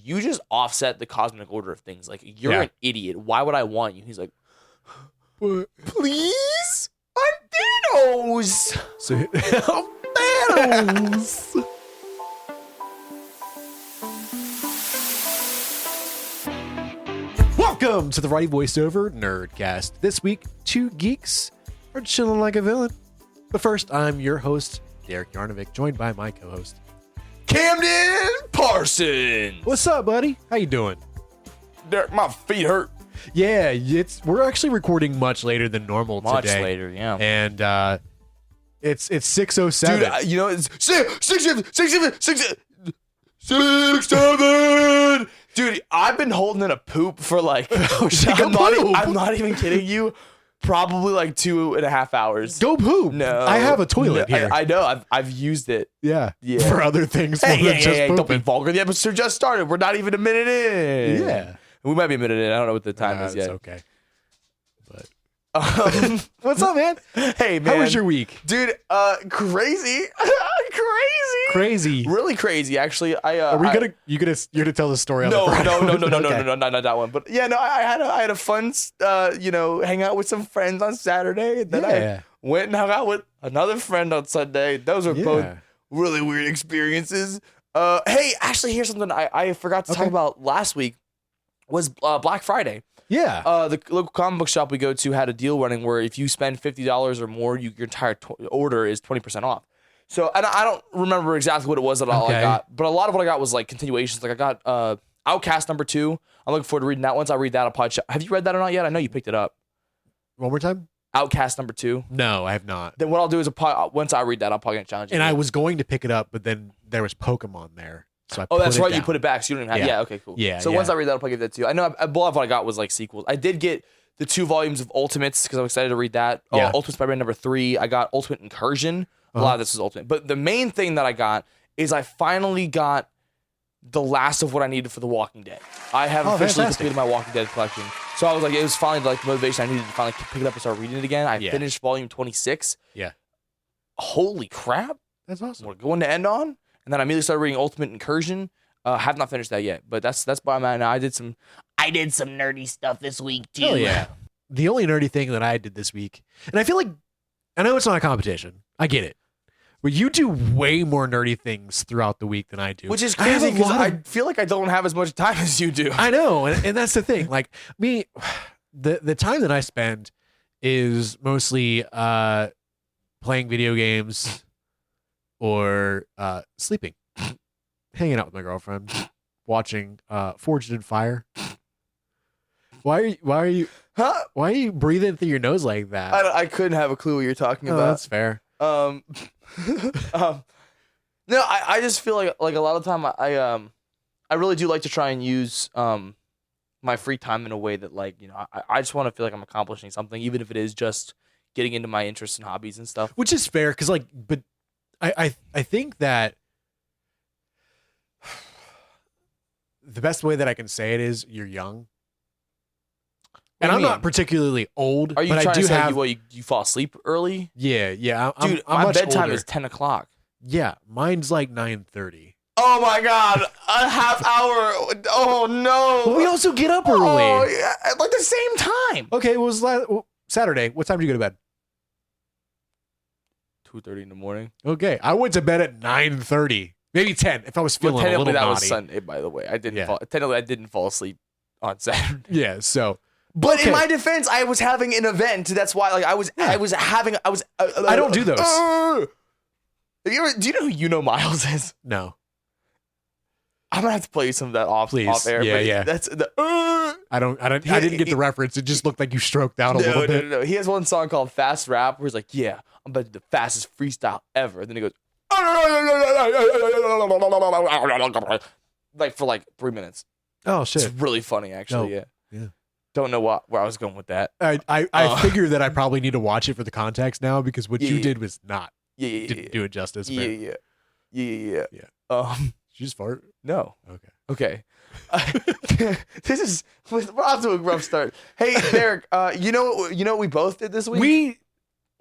you just offset the cosmic order of things. Like, you're Yeah. an idiot. Why would I want you? He's like, What? please? I'm Thanos. So, Thanos. Welcome to the Righty Voiceover Nerdcast. This week, two geeks are chilling like a villain. But first, I'm your host, Derek Yarnovic, joined by my co-host, Camden Parsons. What's up, buddy? How you doing? Derek, my feet hurt. Yeah, we're actually recording much later than normal Much today. later, yeah. And it's 6:07. Dude, you know, it's 6'7". Dude, I've been holding in a poop for like, I'm not even kidding you, probably like 2.5 hours. Go poop. No. I have a toilet here. I know, I've used it. Yeah. Yeah. For other things more than just Don't be pooping. vulgar. The episode just started. We're not even a minute in. Yeah. We might be a minute in. I don't know what the time is It's yet. okay. But what's up, man? Hey, man. How was your week? Dude, crazy. Crazy. Really crazy, actually. Are we you're gonna tell the story on No, the Friday? no, not that one. But yeah, no, I had a fun, hang out with some friends on Saturday. And then I went and hung out with another friend on Sunday. Those were both really weird experiences. Hey, actually, here's something I forgot to talk about last week was Black Friday. Yeah. The local comic book shop we go to had a deal running where if you spend $50 or more, your entire order is 20% off. So, and I don't remember exactly what it was that all I got, but a lot of what I got was like continuations. Like I got Outcast #2. I'm looking forward to reading that. Once I read that, I'll probably have you read that or not yet? I know you picked it up. One more time? Outcast #2. No, I have not. Then what I'll do is once I read that, I'll probably get challenged. And I was going to pick it up, but then there was Pokemon there. So I Oh, that's right. You down. put it back, so you don't even have. Yeah. Okay. Cool. Yeah. So once I read that, I'll probably give that to you. I know a lot of what I got was like sequels. I did get the 2 volumes of Ultimates because I'm excited to read that. Yeah. Ultimate Spider-Man #3. I got Ultimate Incursion. A lot of this is Ultimate, but the main thing that I got is I finally got the last of what I needed for The Walking Dead. I have officially completed my Walking Dead collection. So I was like, it was finally like the motivation I needed to finally pick it up and start reading it again. I finished volume 26. Yeah. Holy crap! That's awesome. We're going to end on, and then I immediately started reading Ultimate Incursion. Have not finished that yet, but that's why I'm at now. I did some nerdy stuff this week too. Oh yeah. The only nerdy thing that I did this week, and I feel like, I know it's not a competition. I get it. But you do way more nerdy things throughout the week than I do. Which is crazy because I feel like I don't have as much time as you do. I know, and that's the thing. Like me, the time that I spend is mostly playing video games or sleeping, hanging out with my girlfriend, watching Forged in Fire. Why are you breathing through your nose like that? I couldn't have a clue what you're talking about. That's fair. No, I just feel like a lot of time I really do like to try and use my free time in a way that I just want to feel like I'm accomplishing something, even if it is just getting into my interests and hobbies and stuff. Which is fair, because but I think that the best way that I can say it is you're young. And I'm not particularly old. Are you but trying I do to say have, you fall asleep early? Yeah. Dude, I'm my much bedtime older. is 10 o'clock. Yeah, mine's like 9:30. Oh my God, a half hour. Oh no. But we also get up early. Oh, yeah, at like the same time. Okay, it was Saturday. What time did you go to bed? 2:30 in the morning. Okay, I went to bed at 9:30, maybe 10 if I was feeling a little that naughty. was Sunday, by the way. Technically, I didn't fall asleep on Saturday. Yeah, so. But in my defense, I was having an event. That's why, I don't do those. Do you know who Miles is? No. I'm gonna have to play you some of that off air. Yeah. That's the. I didn't get the reference. It just looked like you stroked out a little bit. No. He has one song called "Fast Rap" where he's like, "Yeah, I'm about to do the fastest freestyle ever." And then he goes, like for like 3 minutes. Oh shit! It's really funny, actually. No. Yeah. Don't know where I was going with that. I figure that I probably need to watch it for the context now, because what you did was not. Didn't do it justice. Yeah. Did you just fart? No. Okay. We're off to a rough start. Hey, Derek, you know what we both did this week? We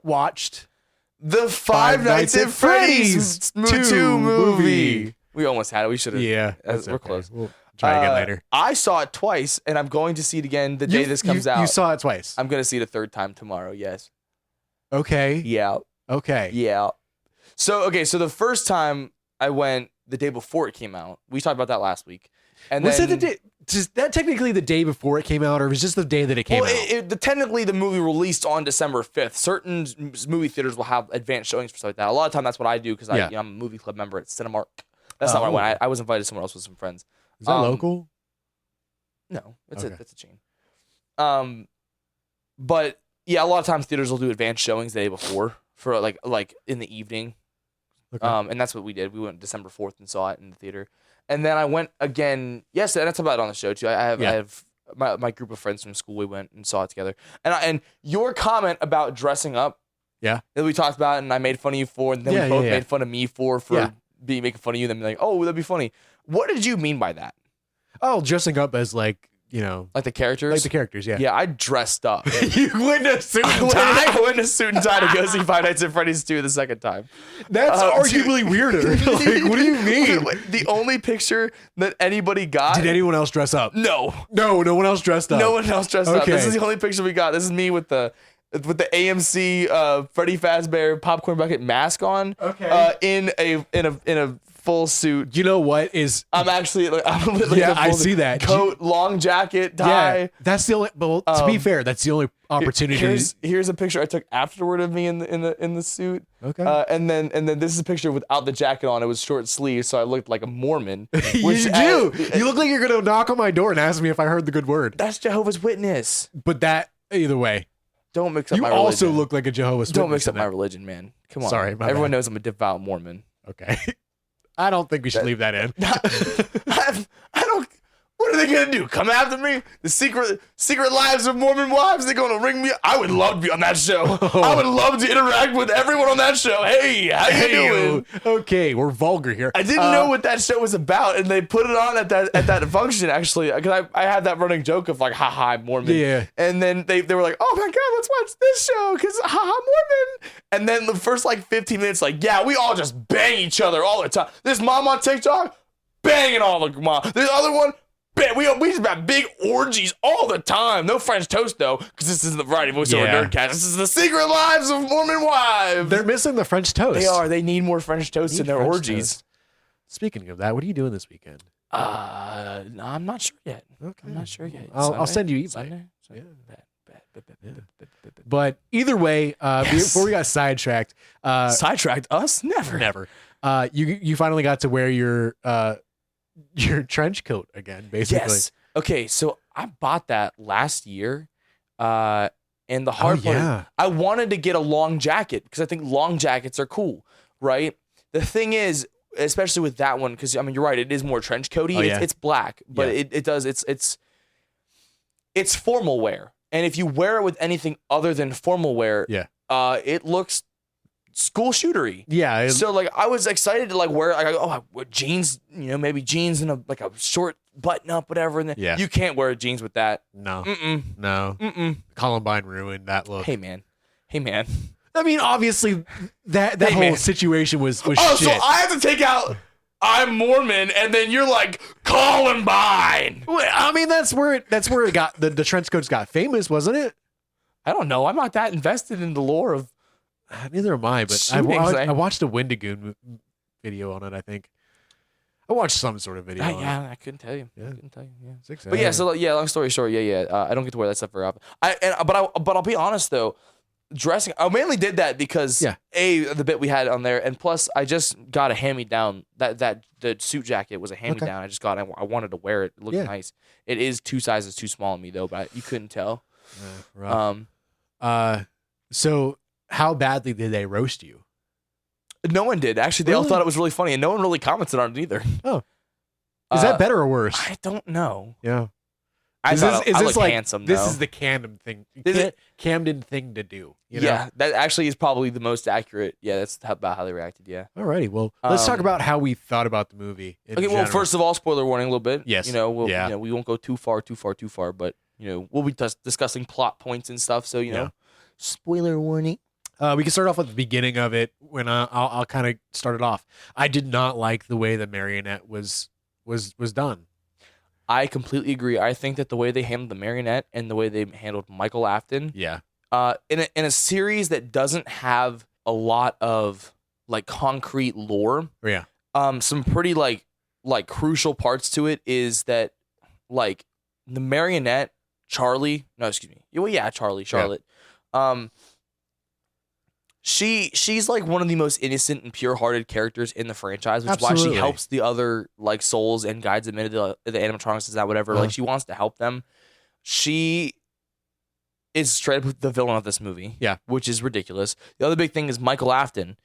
watched the Five Nights at Freddy's 2 movie. We almost had it. We should have. Yeah, we're close. try again later. I saw it twice, and I'm going to see it again the day this comes out. You saw it twice. I'm going to see it a third time tomorrow. Yes. Okay. Yeah. Okay. Yeah. So the first time I went the day before it came out. We talked about that last week. And was then, it the day? Is that technically the day before it came out, or was it just the day that it came out? Technically, the movie released on December 5th. Certain movie theaters will have advanced showings for stuff like that. A lot of time, that's what I do because I'm a movie club member at Cinemark. That's not where I went. I was invited somewhere else with some friends. Is that local? No, it's a chain. But yeah, a lot of times theaters will do advanced showings the day before for like in the evening. Okay. And that's what we did. We went December 4th and saw it in the theater. And then I went again yesterday. That's about it on the show too. I have my group of friends from school. We went and saw it together. And your comment about dressing up, that we talked about, and I made fun of you for, and then we both made fun of me for making fun of you. And then be like, oh, that'd be funny. What did you mean by that? Oh, dressing up as like the characters? Like the characters, yeah. Yeah, I dressed up. You went in a suit and tie? I went in a suit and tie to go see Five Nights at Freddy's 2 the second time. That's arguably weirder. Like, what do you mean? The only picture that anybody got... Did anyone else dress up? No. No one else dressed up. No one else dressed up. This is the only picture we got. This is me with the AMC Freddy Fazbear popcorn bucket mask on. Okay. In a full suit. You know what is? I'm actually I see that coat, long jacket, tie. Yeah, that's the only. Well, to be fair, that's the only opportunity. Here's a picture I took afterward of me in the suit. Okay. And then this is a picture without the jacket on. It was short sleeves, so I looked like a Mormon. You do. You look like you're gonna knock on my door and ask me if I heard the good word. That's Jehovah's Witness. But that either way. Don't mix up my religion. You also look like a Jehovah's Witness. Don't mix up my religion, man. Come on. Sorry, everyone knows I'm a devout Mormon. Okay. I don't think we should leave that in. I don't. What are they gonna do? Come after me? The secret lives of Mormon wives? They're gonna ring me? I would love to be on that show. I would love to interact with everyone on that show. Hey, how you doing? Okay, we're vulgar here. I didn't know what that show was about, and they put it on at that function actually, because I had that running joke of like, haha, I'm Mormon. Yeah. And then they were like, oh my god, let's watch this show because haha, Mormon. And then the first like 15 minutes, like, yeah, we all just bang each other all the time. This mom on TikTok banging all the mom. This other one. We just have big orgies all the time. No French toast, though, because this isn't the Variety Voiceover Nerdcast. This is the secret lives of Mormon wives. They're missing the French toast. They are. They need more French toast in their orgies. Toast. Speaking of that, what are you doing this weekend? I'm not sure yet. Okay. I'm not sure yet. I'll send you Sunday. But either way, before we got sidetracked. Sidetracked us? Never. You finally got to wear your trench coat again, basically. Yes. Okay, so I bought that last year, and the hard part, I wanted to get a long jacket because I think long jackets are cool, right? The thing is, especially with that one, because I mean, you're right, it is more trench coaty. It's black, but it's formal wear, and if you wear it with anything other than formal wear, it looks school shootery. Yeah. So like I was excited to like wear I wear jeans, maybe jeans and a short button up, whatever. And then you can't wear jeans with that. No. No. Columbine ruined that look. Hey man. I mean, obviously that whole situation was shit. So I have to take out I'm Mormon, and then you're like Columbine. I mean, that's where it got the trench coats got famous, wasn't it? I don't know. I'm not that invested in the lore of. Neither am I, but I watched a Wendigoon video on it, I think. I watched some sort of video on it. I couldn't tell you. Yeah. But long story short, I don't get to wear that stuff very often. But I'll be honest though, dressing, I mainly did that because the bit we had on there, and plus I just got a hand-me-down. That the suit jacket was a hand-me-down. I just got it. I wanted to wear it. It looked nice. It is 2 sizes too small on me though, but you couldn't tell. So how badly did they roast you? No one did. Actually, they all thought it was really funny, and no one really commented on it either. Oh. Is that better or worse? I don't know. Yeah. I look like handsome, this though. is the Camden thing. Camden thing to do. You know? Yeah, that actually is probably the most accurate. Yeah, that's about how they reacted, yeah. Alrighty, well, let's talk about how we thought about the movie. Well, first of all, spoiler warning a little bit. Yes. We won't go too far, but, we'll be discussing plot points and stuff, so, spoiler warning. We can start off with the beginning of it when I'll kind of start it off. I did not like the way the marionette was done. I completely agree. I think that the way they handled the marionette and the way they handled Michael Afton, in a series that doesn't have a lot of like concrete lore, some pretty like crucial parts to it is that like the marionette Charlotte. She's like one of the most innocent and pure-hearted characters in the franchise, which is why she helps the other like souls and guides them into the animatronics, is that whatever. Like she wants to help them. She is straight up the villain of this movie, which is ridiculous. The other big thing is Michael Afton.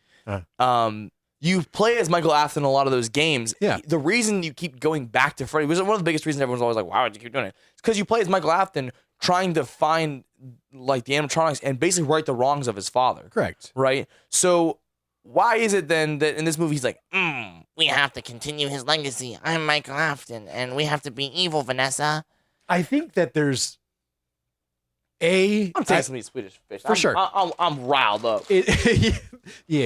You play as Michael Afton in a lot of those games. The reason you keep going back to Freddy, which is one of the biggest reasons everyone's always like, why would you keep doing it? It's because you play as Michael Afton trying to find like the animatronics and basically right the wrongs of his father. Correct. Right? So why is it then that in this movie he's like, we have to continue his legacy. I'm Michael Afton and we have to be evil, Vanessa. I think that there's I'm tasting some of these Swedish fish. For sure. I'm riled up.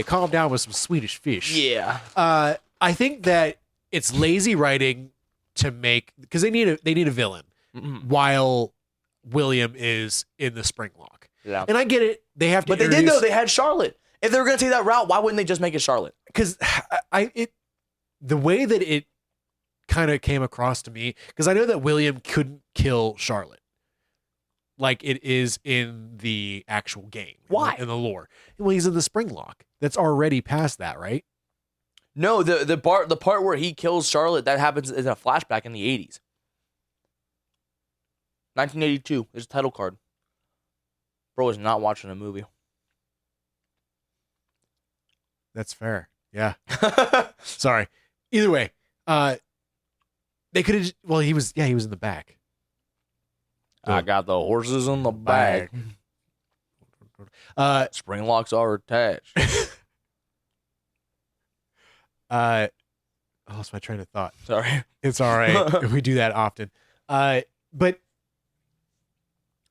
Calm down with some Swedish fish. Yeah. I think that it's lazy writing to make, because they need a villain while William is in the spring lock. Yeah. And I get it. They have to But they did though. They had Charlotte. If they were going to take that route, why wouldn't they just make it Charlotte? Because the way that it kind of came across to me, because I know that William couldn't kill Charlotte like it is in the actual game. Why? In the lore. Well, he's in the spring lock. That's already past that, right? No, the part where he kills Charlotte, that happens in a flashback in the 80s. 1982. There's a title card. Bro is not watching a movie. That's fair. Yeah. Sorry. Either way, they could have. Well, he was in the back. I got the horses in the back. Spring locks are attached. I lost my train of thought. Sorry. It's all right. We do that often. But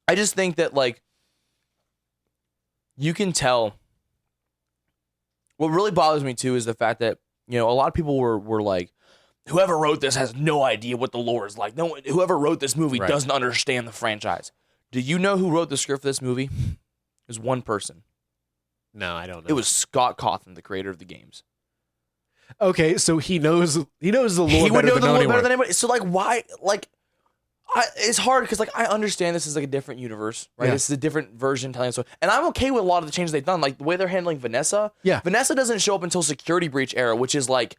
I just think that like you can tell. What really bothers me too is the fact that, you know, a lot of people were like, whoever wrote this has no idea what the lore is like. No, whoever wrote this movie doesn't understand the franchise. Do you know who wrote the script for this movie? It was one person. No, I don't know. It was Scott Cawthon, the creator of the games. Okay, so he knows the lore. He would know the lore better than anybody. So like, why? Like, it's hard because like I understand this is like a different universe, right? Yeah. This is a different version telling us, and I'm okay with a lot of the changes they've done, like the way they're handling Vanessa. Yeah, Vanessa doesn't show up until Security Breach era, which is like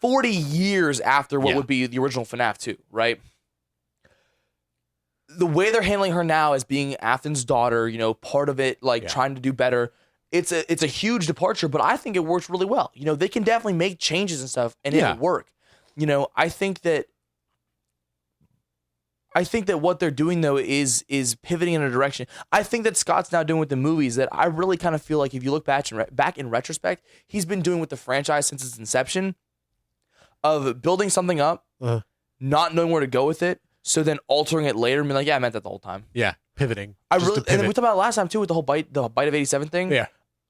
40 years after what would be the original FNAF 2, right? The way they're handling her now as being Afton's daughter, you know, part of it, like trying to do better. It's a huge departure, but I think it works really well. You know, they can definitely make changes and stuff, and it'll work. You know, I think that what they're doing though is pivoting in a direction. I think that Scott's now doing with the movies that I really kind of feel like if you look back in retrospect, he's been doing with the franchise since its inception, of building something up, not knowing where to go with it, so then altering it later and being like, yeah, I meant that the whole time. Yeah, pivoting. And we talked about it last time too with the whole bite of 87 thing. Yeah.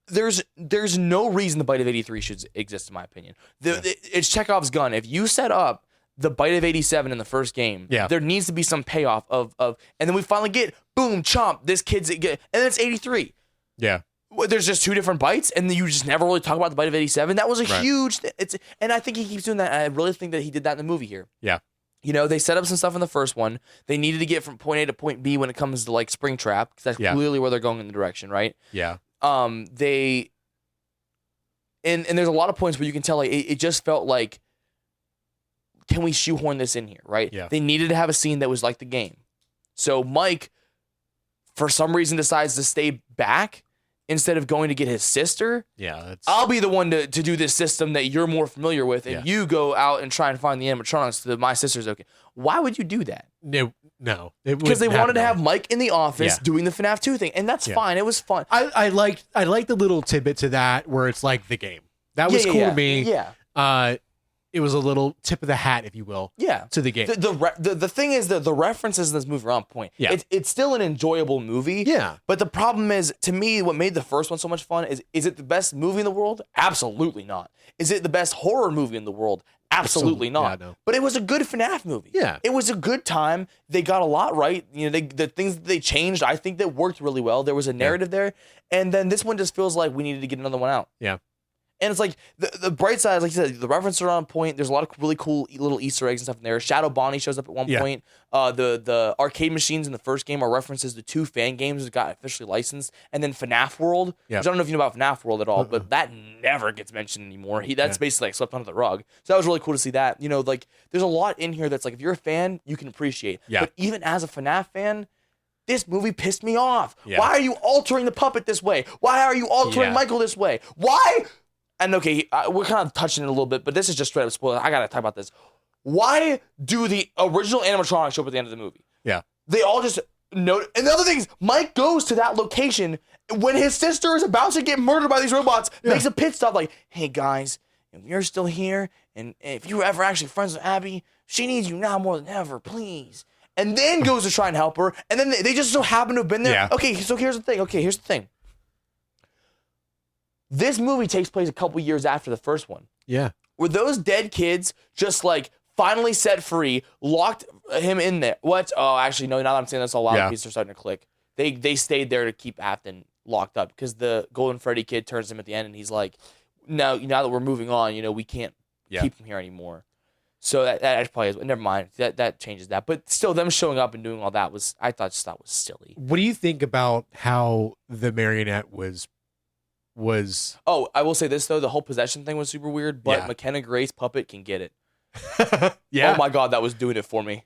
There's no reason the bite of 83 should exist, in my opinion. It's Chekhov's gun. If you set up the bite of 87 in the first game, there needs to be some payoff of, and then we finally get boom, chomp. This kid's and then it's 83. Yeah. There's just two different bites, and then you just never really talk about the bite of 87. That was a huge. And I think he keeps doing that. And I really think that he did that in the movie here. Yeah. You know, they set up some stuff in the first one. They needed to get from point A to point B when it comes to like Springtrap, because that's clearly where they're going in the direction, right? Yeah. They. And there's a lot of points where you can tell like it just felt like, can we shoehorn this in here, right? Yeah. They needed to have a scene that was like the game. So Mike, for some reason, decides to stay back instead of going to get his sister. Yeah. I'll be the one to do this system that you're more familiar with, and you go out and try and find the animatronics so that my sister's okay. Why would you do that? No. Because they wanted to have Mike in the office doing the FNAF 2 thing, and that's fine. It was fun. I liked the little tidbit to that where it's like the game. That was cool to me. Yeah. It was a little tip of the hat, if you will, to the game. The thing is that the references in this movie are on point. Yeah. It's still an enjoyable movie. Yeah. But the problem is, to me, what made the first one so much fun is it the best movie in the world? Absolutely not. Is it the best horror movie in the world? Absolutely not. Yeah, no. But it was a good FNAF movie. Yeah. It was a good time. They got a lot right. You know, the things that they changed, I think that worked really well. There was a narrative there. And then this one just feels like we needed to get another one out. Yeah. And it's like the bright side, like you said, the references are on point. There's a lot of really cool little Easter eggs and stuff in there. Shadow Bonnie shows up at one point. The arcade machines in the first game are references to 2 fan games that got officially licensed. And then FNAF World, which I don't know if you know about FNAF World at all, but that never gets mentioned anymore. That's basically like swept under the rug. So that was really cool to see that. You know, like there's a lot in here that's like if you're a fan, you can appreciate. Yeah. But even as a FNAF fan, this movie pissed me off. Yeah. Why are you altering the puppet this way? Why are you altering Michael this way? Why? And okay, we're kind of touching it a little bit, but this is just straight up spoiler. I gotta talk about this. Why do the original animatronics show up at the end of the movie? Yeah. They all just note. And the other thing is, Mike goes to that location when his sister is about to get murdered by these robots, makes a pit stop like, hey guys, if you're still here, and if you were ever actually friends with Abby, she needs you now more than ever, please. And then goes to try and help her, and then they just so happen to have been there. Yeah. Okay, so here's the thing. This movie takes place a couple years after the first one. Yeah. Were those dead kids just like finally set free, locked him in there? What? Oh, actually, no, now that I'm saying this, a lot of pieces are starting to click. They stayed there to keep Afton locked up because the Golden Freddy kid turns him at the end and he's like, now that we're moving on, you know, we can't keep him here anymore. So that probably is, never mind. That changes that. But still, them showing up and doing all that I thought was silly. What do you think about how the marionette was? Oh, I will say this though, the whole possession thing was super weird, but McKenna Grace puppet can get it. Yeah. Oh my god, that was doing it for me.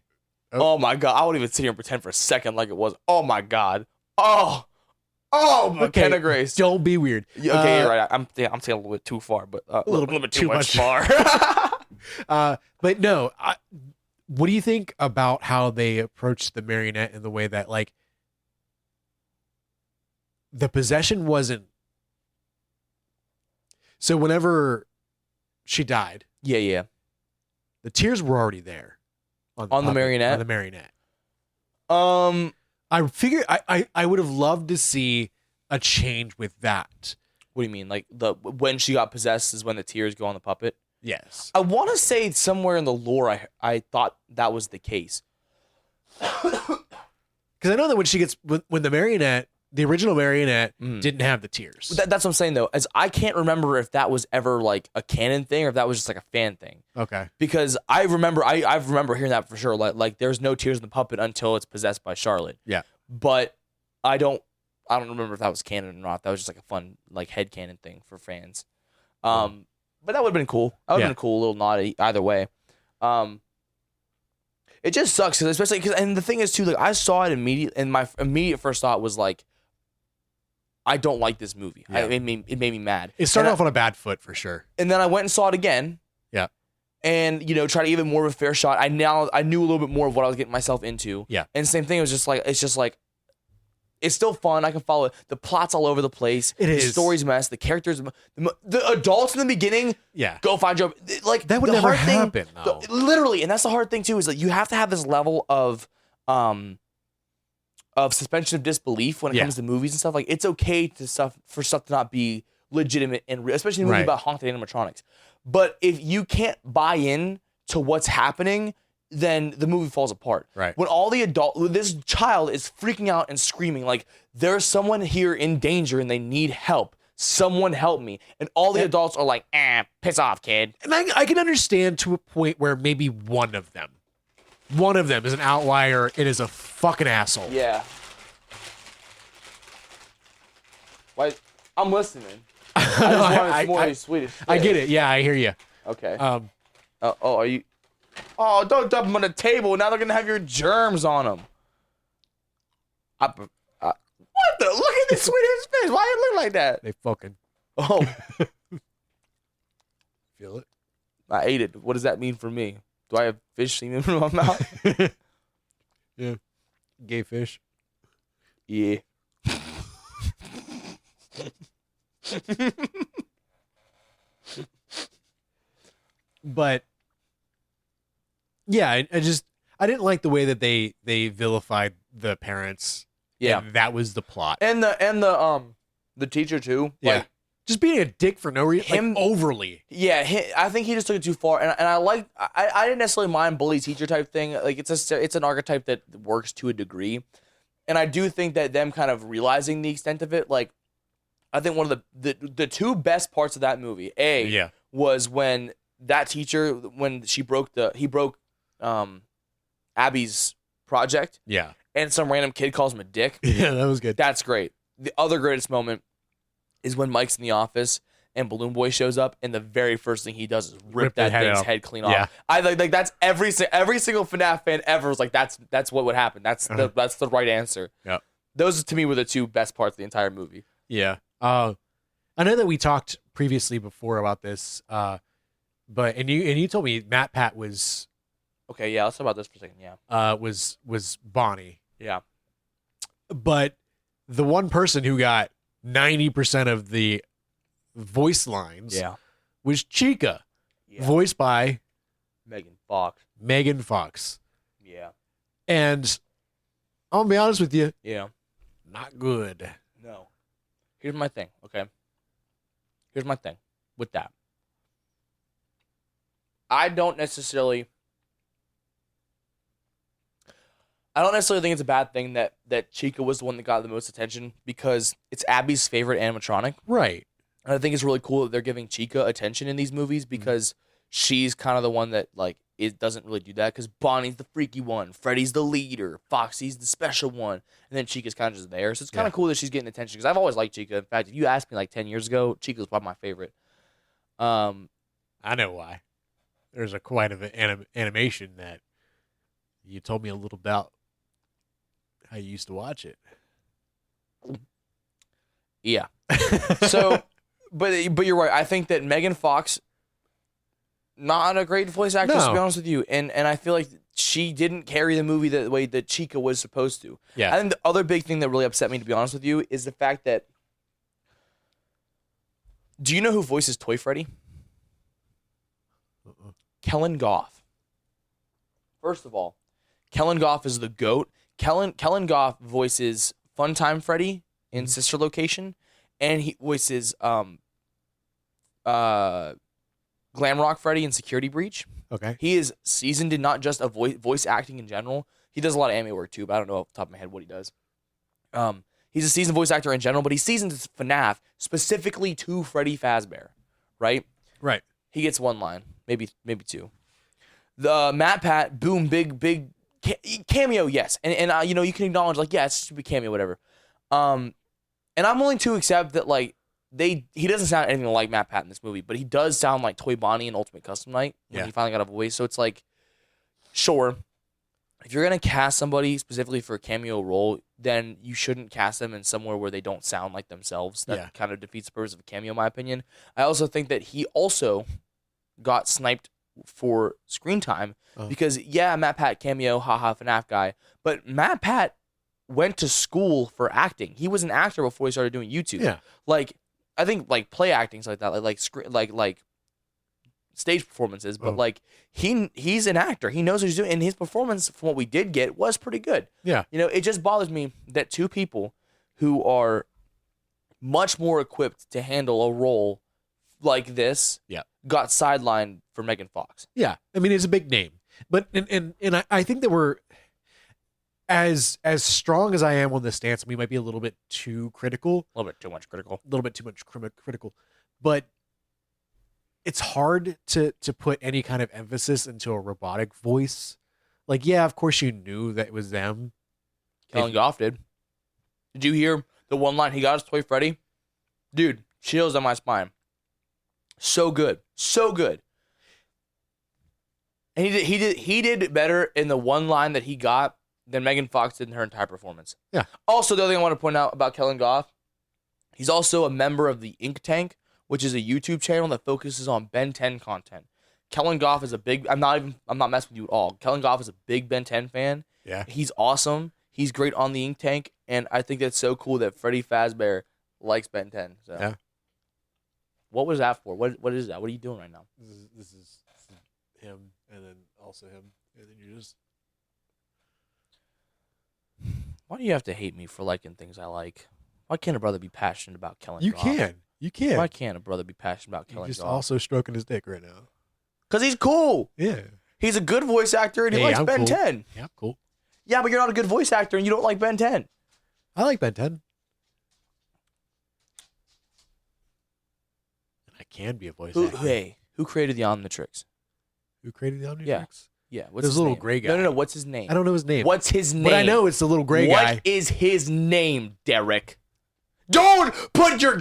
Oh my god, I won't even sit here and pretend for a second like it was. Oh my god. Oh, McKenna Grace. Don't be weird. Okay, you're right. I'm taking a little bit too far, but a little bit too much far. But no, what do you think about how they approached the marionette in the way that like the possession wasn't? So whenever she died, the tears were already there on the marionette. On the marionette. I figured I would have loved to see a change with that. What do you mean? Like when she got possessed is when the tears go on the puppet? Yes. I want to say somewhere in the lore I thought that was the case. Because I know that when the marionette. The original marionette didn't have the tears. That's what I'm saying, though. As I can't remember if that was ever like a canon thing or if that was just like a fan thing. Okay. Because I remember hearing that for sure. Like there's no tears in the puppet until it's possessed by Charlotte. Yeah. But I don't remember if that was canon or not. That was just like a fun like headcanon thing for fans. But that would have been cool. That would have been a cool little nod either way. It just sucks and the thing is too, like I saw it immediately, and my immediate first thought was like, I don't like this movie. Yeah. It made me mad. It started off on a bad foot for sure. And then I went and saw it again. Yeah. And try to give it more of a fair shot. I knew a little bit more of what I was getting myself into. Yeah. And same thing. It was just like it's still fun. I can follow it. The plot's all over the place. The story's mess. The characters, the adults in the beginning. Yeah. Go find your like that would never happen. Literally, and that's the hard thing too. Is like you have to have this level of suspension of disbelief when it comes to movies and stuff. Like it's okay for stuff to not be legitimate and real, especially in a movie about haunted animatronics. But if you can't buy in to what's happening, then the movie falls apart. Right. When this child is freaking out and screaming like there's someone here in danger and they need help. Someone help me. And all the adults are like, piss off, kid. And I can understand to a point where maybe one of them is an outlier. It is a fucking asshole. Yeah. Why? I'm listening. I just wanted more of these Swedish. I get it. Yeah, I hear you. Okay. Are you? Oh, don't dump them on the table. Now they're gonna have your germs on them. What the? Look at this Swedish fish. Why it look like that? They fucking. Oh. Feel it? I ate it. What does that mean for me? Do I have fish semen in my mouth? Yeah. Gay fish. Yeah. But yeah, I didn't like the way that they vilified the parents. Yeah, and that was the plot. And the teacher too. Yeah. Like, just being a dick for no reason, like overly. Yeah, I think he just took it too far, and I didn't necessarily mind bully teacher type thing. Like it's an archetype that works to a degree, and I do think that them kind of realizing the extent of it, like I think one of the two best parts of that movie, was when that teacher he broke Abby's project, and some random kid calls him a dick. Yeah, that was good. That's great. The other greatest moment is when Mike's in the office and Balloon Boy shows up, and the very first thing he does is rip that thing's head clean off. I like that's every single FNAF fan ever was like, that's what would happen. That's the right answer. Yeah, those to me were the two best parts of the entire movie. Yeah, I know that we talked previously before about this, but you told me Matt Pat was okay. Yeah, let's talk about this for a second. Yeah, was Bonnie. Yeah, but the one person who got 90% of the voice lines was Chica, voiced by Megan Fox. Yeah. And I'll be honest with you. Yeah. Not good. No. Here's my thing, okay? Here's my thing with that. I don't necessarily think it's a bad thing that Chica was the one that got the most attention because it's Abby's favorite animatronic. Right. And I think it's really cool that they're giving Chica attention in these movies because she's kind of the one that, like, it doesn't really do that because Bonnie's the freaky one, Freddy's the leader, Foxy's the special one, and then Chica's kind of just there. So it's kind of cool that she's getting attention because I've always liked Chica. In fact, if you asked me like 10 years ago, Chica was probably my favorite. I know why. There's quite an animation that you told me a little about how you used to watch it. Yeah. So, but you're right. I think that Megan Fox, not a great voice actress, to be honest with you. And I feel like she didn't carry the movie the way that Chica was supposed to. Yeah. I think the other big thing that really upset me, to be honest with you, is the fact that, do you know who voices Toy Freddy? Kellen Goff. First of all, Kellen Goff is the GOAT. Kellen Goff voices Funtime Freddy in Sister Location, and he voices Glamrock Freddy in Security Breach. Okay. He is seasoned in not just a voice acting in general. He does a lot of anime work too, but I don't know off the top of my head what he does. He's a seasoned voice actor in general, but he's seasoned to FNAF specifically to Freddy Fazbear, right? Right. He gets one line, maybe two. The Matt Pat, boom, big cameo, yes, and you can acknowledge like, yeah, it's a stupid cameo, whatever. And I'm willing to accept that like he doesn't sound anything like Matt Pat in this movie, but he does sound like Toy Bonnie in Ultimate Custom Night when he finally got a voice. So it's like, sure, if you're gonna cast somebody specifically for a cameo role, then you shouldn't cast them in somewhere where they don't sound like themselves. That kind of defeats the purpose of a cameo, in my opinion. I also think that he also got sniped for screen time because Matt Pat cameo, haha, FNAF guy, but Matt Pat went to school for acting. He was an actor before he started doing YouTube. Yeah, like I think like play acting like that, like stage performances, but like he's an actor. He knows what he's doing, and his performance from what we did get was pretty good. Yeah, it just bothers me that two people who are much more equipped to handle a role like this got sidelined for Megan Fox. Yeah, I mean it's a big name, but and I think that we're as strong as I am on this stance, we might be a little bit too critical, a little bit too much critical, but it's hard to put any kind of emphasis into a robotic voice. Like, yeah, of course you knew that it was them. Kellen Goff did. Did you hear the one line he got as Toy Freddy? Dude, chills on my spine. So good. So good. And he did better in the one line that he got than Megan Fox did in her entire performance. Yeah. Also, the other thing I want to point out about Kellen Goff, he's also a member of the Ink Tank, which is a YouTube channel that focuses on Ben 10 content. Kellen Goff is a big, I'm not messing with you at all. Kellen Goff is a big Ben 10 fan. Yeah. He's awesome. He's great on the Ink Tank, and I think that's so cool that Freddy Fazbear likes Ben 10. So. Yeah. What was that for? What is that? What are you doing right now? This is him, and then also him, and then you just. Why do you have to hate me for liking things I like? Why can't a brother be passionate about Kellen Goff? You can. You can't. Why can't a brother be passionate about killing He's just dogs? also stroking his dick right now. Because he's cool. Yeah. He's a good voice actor and he likes I'm Ben cool. 10. Yeah, I'm cool. Yeah, but you're not a good voice actor and you don't like Ben 10. I like Ben 10. And I can be a voice actor. Who created the Omnitrix? Who created the Omnitrix? Yeah. What's There's his a little name? gray guy. No. What's his name? I don't know his name. What's his name? But I know it's the little gray guy. What is his name, Derek? Don't put your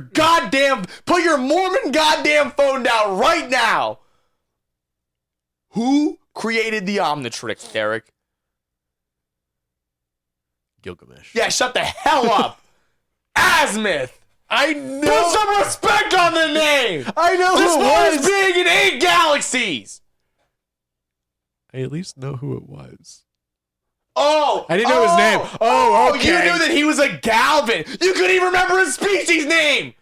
Mormon goddamn phone down right now. Who created the Omnitrix, Derek? Gilgamesh. Yeah, shut the hell up. Azimuth. I know. Put some respect on the name. I know This who it one's was. big in 8 galaxies. I at least know who it was. Oh, I didn't know his name. Oh, okay. You knew that he was a Galvin. You couldn't even remember his species name.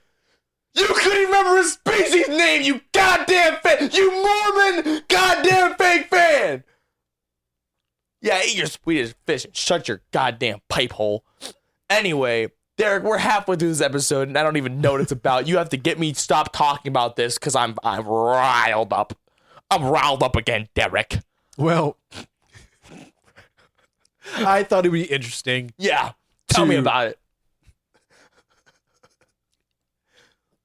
You couldn't even remember his species name, you goddamn fan. You Mormon goddamn fake fan. Yeah, eat your Swedish fish and shut your goddamn pipe hole. Anyway, Derek, we're halfway through this episode and I don't even know what it's about. You have to get me stop talking about this because I'm riled up. I'm riled up again, Derek. Well, I thought it'd be interesting. Yeah, tell me about it.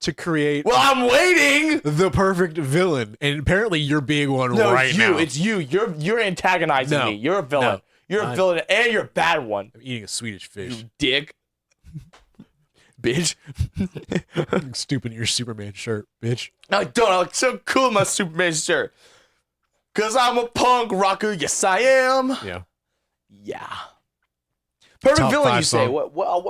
To create Well, I'm waiting. the perfect villain, and apparently you're being one No, right it's you. now. It's you. You're antagonizing No. me. You're a villain. No. You're a villain, and you're a bad one. I'm eating a Swedish fish. You dick, bitch. Stupid in your Superman shirt, bitch. I don't. I look so cool in my Superman shirt. Cause I'm a punk rocker. Yes, I am. Yeah. Yeah. Perfect Top villain, 5 you say? song. What are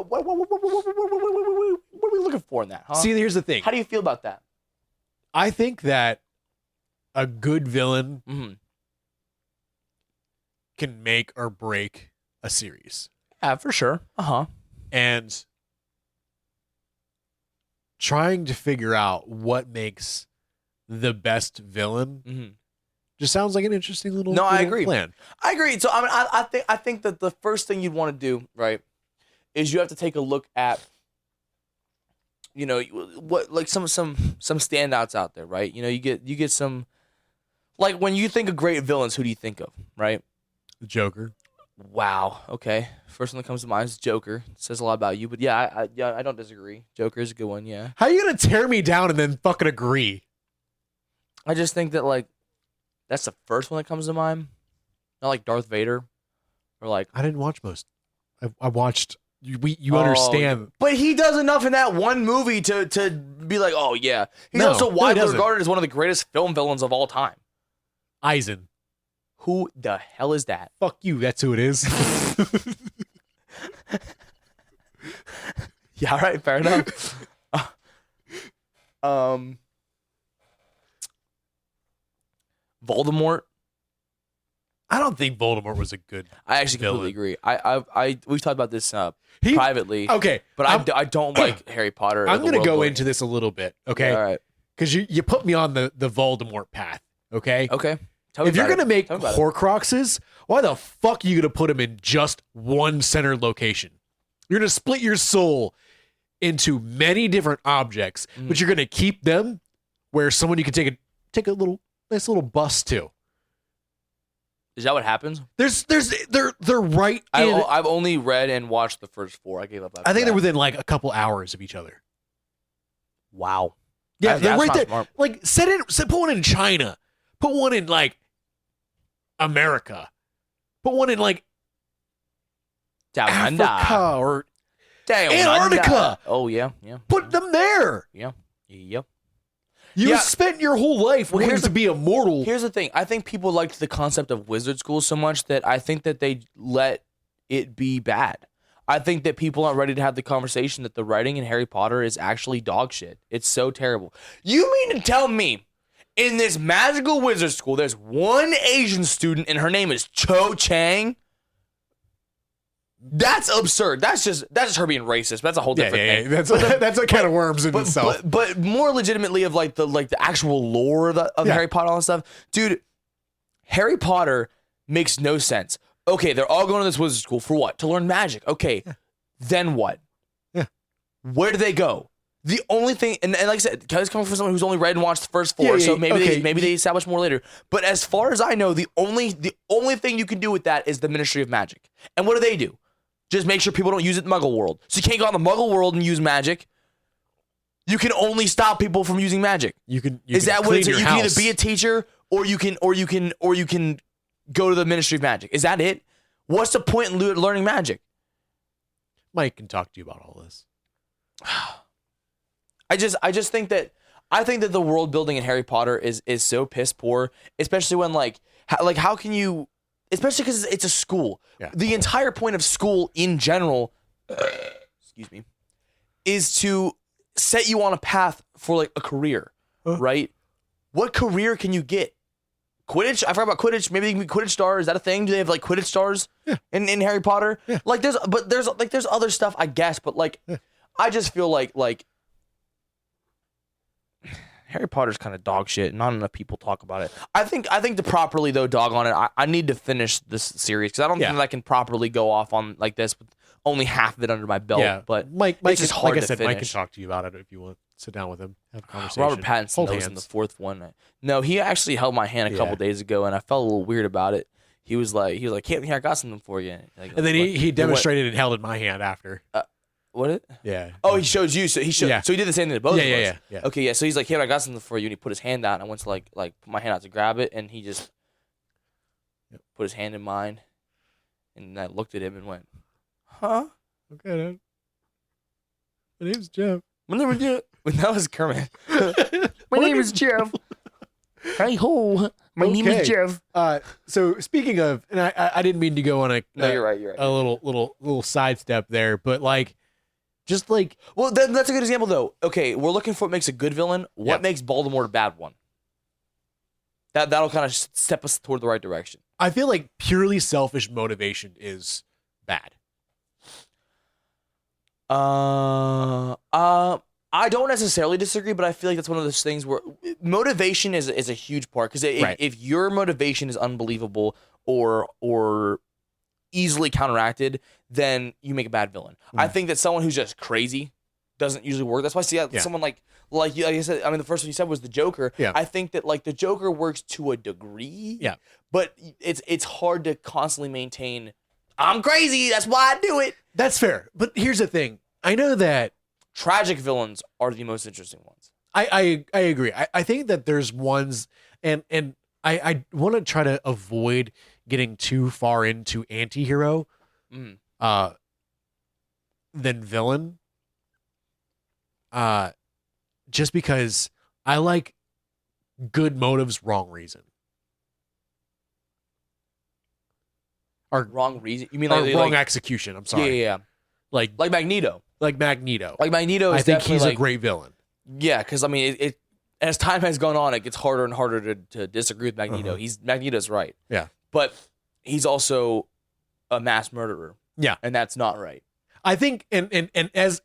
we looking for in that? Huh? See, here's the thing. How do you feel about that? I think that a good villain Mm-hmm. can make or break a series. Yeah, for sure. And trying to figure out what makes the best villain Mm-hmm. just sounds like an interesting little, No, I little agree. plan. I agree. So I mean, I think that the first thing you'd want to do, right, is you have to take a look at, you know, what like some standouts out there, right? You know, you get some, like when you think of great villains, who do you think of, right? The Joker. Wow. Okay. First one that comes to mind is Joker. It says a lot about you, but yeah, I don't disagree. Joker is a good one. Yeah. How are you gonna tear me down and then fucking agree? I just think that like that's the first one that comes to mind. Not like Darth Vader, or like. I didn't watch most. I watched. You understand? But he does enough in that one movie to be like, oh yeah. He's also widely regarded as one of the greatest film villains of all time. Eisen. Who the hell is that? Fuck you. That's who it is. Yeah, all right, fair enough. Voldemort. I don't think Voldemort was a good. I actually completely agree. We've talked about this privately. Okay, but I don't like Harry Potter. I'm going to go into this a little bit, okay? Yeah, all right. Because you put me on the Voldemort path, okay? Okay. If you're going to make Horcruxes, why the fuck are you going to put them in just one centered location? You're going to split your soul into many different objects, but you're going to keep them where someone you can take a nice little bus to. Is that what happens? They're right in. I've only read and watched the first 4. I gave up. I think they're within like a couple hours of each other. Wow. Yeah, they're right there. Smart. Like put one in China. Put one in like America. Put one in like Africa or Antarctica. Oh yeah. Put them there. Yeah. You spent your whole life wanting to be immortal. Here's the thing. I think people liked the concept of wizard school so much that I think that they let it be bad. I think that people aren't ready to have the conversation that the writing in Harry Potter is actually dog shit. It's so terrible. You mean to tell me in this magical wizard school there's one Asian student and her name is Cho Chang? That's absurd. That's just her being racist. That's a whole different thing. That's a can of worms in itself. But more legitimately of like the actual lore of Harry Potter and all that stuff. Dude, Harry Potter makes no sense. Okay, they're all going to this wizard school for what? To learn magic. Okay, then what? Yeah. Where do they go? The only thing, and like I said, Kelly's coming from someone who's only read and watched the first 4, so maybe they establish more later. But as far as I know, the only thing you can do with that is the Ministry of Magic. And what do? Just make sure people don't use it in the Muggle world. So you can't go out in the Muggle world and use magic. You can only stop people from using magic. Is that what it is? You can either be a teacher or you can go to the Ministry of Magic. Is that it? What's the point in learning magic? Mike can talk to you about all this. I just think that the world building in Harry Potter is so piss poor, especially when how can you, especially because it's a school. Yeah. The entire point of school in general, excuse me, is to set you on a path for like a career, right? What career can you get? Quidditch? I forgot about Quidditch. Maybe they can be Quidditch stars. Is that a thing? Do they have like Quidditch stars in Harry Potter? Yeah. Like there's other stuff, I guess, but I just feel like Harry Potter's kind of dog shit. Not enough people talk about it. I think to properly though dog on it, I need to finish this series because I don't think that I can properly go off on like this with only half of it under my belt. Yeah. But Mike it's just hard like I said, to finish. Mike can talk to you about it if you want. Sit down with him, have a conversation. Robert Pattinson was in the 4th one. No, he actually held my hand a couple days ago, and I felt a little weird about it. He was like, "Can't here, I got something for you." Like, and then he demonstrated and held in my hand after. What it? Yeah. Oh, he showed you. So he showed. Yeah. So he did the same thing to both of us. Yeah. Okay, yeah. So he's like, "Here, I got something for you," and he put his hand out, and I went to like put my hand out to grab it, and he just put his hand in mine, and I looked at him and went, "Huh? Okay, then. My name's Jeff." My name is Jeff. That was Kermit. My name is Jeff. Hey ho. My name is Jeff. So speaking of, and I didn't mean to go on you're right. A little sidestep there, but well, that's a good example though. Okay, we're looking for what makes a good villain. What makes Voldemort a bad one? That'll kind of step us toward the right direction. I feel like purely selfish motivation is bad. I don't necessarily disagree, but I feel like that's one of those things where motivation is a huge part because if your motivation is unbelievable or easily counteracted, then you make a bad villain. I think that someone who's just crazy doesn't usually work. That's why I see someone like you said. I mean, the first one you said was the Joker. Yeah. I think that like the Joker works to a degree. Yeah. But it's hard to constantly maintain. I'm crazy. That's why I do it. That's fair. But here's the thing. I know that tragic villains are the most interesting ones. I agree. I think that there's ones, and I want to try to avoid getting too far into anti-hero than villain. Just because I like good motives, wrong reason. Or wrong reason? You mean wrong execution? I'm sorry. Yeah. Like Magneto. Like Magneto. I think he's a great villain. Yeah, because I mean, it as time has gone on, it gets harder and harder to disagree with Magneto. Magneto's right. Yeah, but he's also a mass murderer. Yeah, and that's not right. I think, and as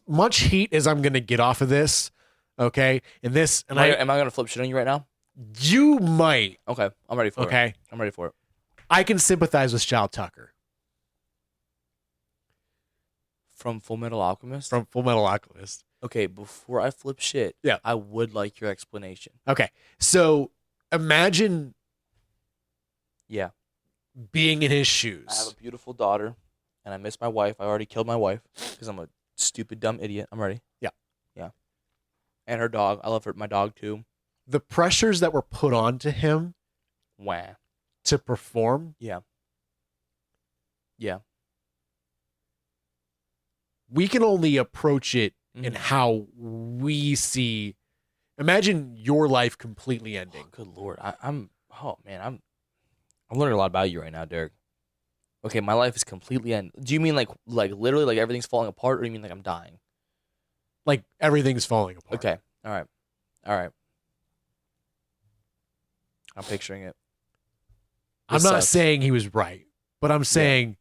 much heat as I'm gonna get off of this, okay, am I gonna flip shit on you right now? You might. Okay, I'm ready for it. Okay, I'm ready for it. I can sympathize with Shao Tucker. From Full Metal Alchemist? From Full Metal Alchemist. Okay, before I flip shit, I would like your explanation. Okay, so imagine being in his shoes. I have a beautiful daughter, and I miss my wife. I already killed my wife because I'm a stupid, dumb idiot. I'm ready. Yeah. And her dog. I love my dog, too. The pressures that were put onto him to perform. Yeah. We can only approach it in how we see. Imagine your life completely ending. Oh, good Lord. I'm learning a lot about you right now, Derek. Okay, my life is completely ending. Do you mean like literally like everything's falling apart, or do you mean like I'm dying? Like everything's falling apart. Okay. All right. I'm picturing it. I'm not saying he was right, but I'm saying.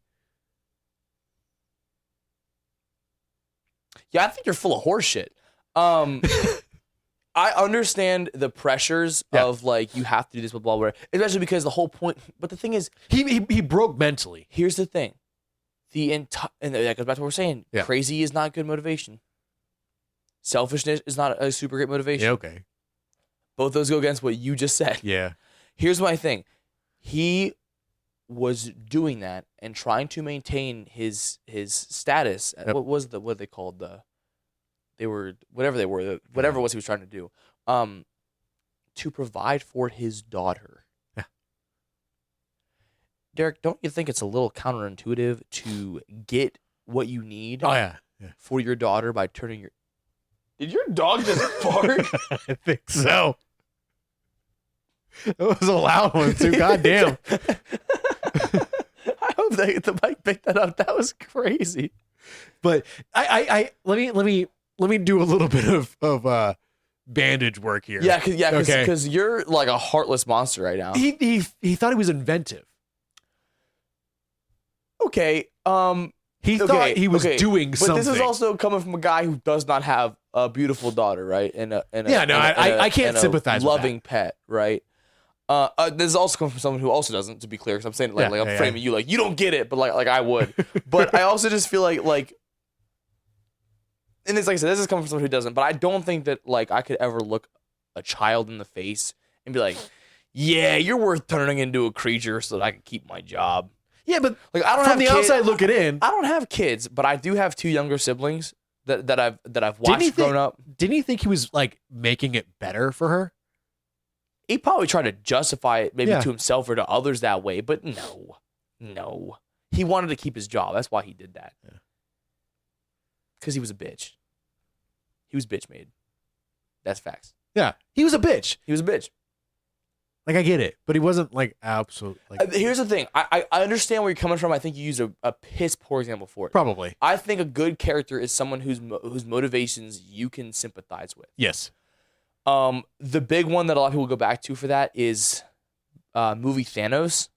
Yeah, I think you're full of horse shit. I understand the pressures of like you have to do this with blah blah, especially because the whole point. But the thing is, he broke mentally. Here's the thing, and that goes back to what we're saying. Yeah. Crazy is not good motivation. selfishness is not a super great motivation. Yeah, okay. Both those go against what you just said. Yeah. Here's my thing. He was doing that and trying to maintain his status. Yep. What they called whatever it was he was trying to do. To provide for his daughter. Yeah. Derek, don't you think it's a little counterintuitive to get what you need for your daughter by turning your... Did your dog just fart? I think so. It was a loud one too. God damn. I hope the mic picked that up. That was crazy. But I let me do a little bit of bandage work here. Yeah, because you're like a heartless monster right now. He thought he was inventive. Okay. He thought he was doing something. But this is also coming from a guy who does not have a beautiful daughter, right? I can't sympathize with that. Loving pet, right? This is also coming from someone who also doesn't, to be clear, because I'm saying it I'm framing you like you don't get it, but like I would. But I also just feel like, and it's like I said, this is coming from someone who doesn't. But I don't think that like I could ever look a child in the face and be like, "Yeah, you're worth turning into a creature so that I can keep my job." Yeah, but like I don't from have the outside looking in, I don't have kids, but I do have two younger siblings that I've watched growing up. Didn't you think he was like making it better for her? He probably tried to justify it maybe to himself or to others that way, but no. He wanted to keep his job. That's why he did that. Because he was a bitch. He was bitch made. That's facts. Yeah, he was a bitch. He was a bitch. Like I get it, but he wasn't like absolute. Like here's the thing. I understand where you're coming from. I think you used a piss poor example for it. Probably. I think a good character is someone whose motivations you can sympathize with. Yes. The big one that a lot of people go back to for that is movie Thanos.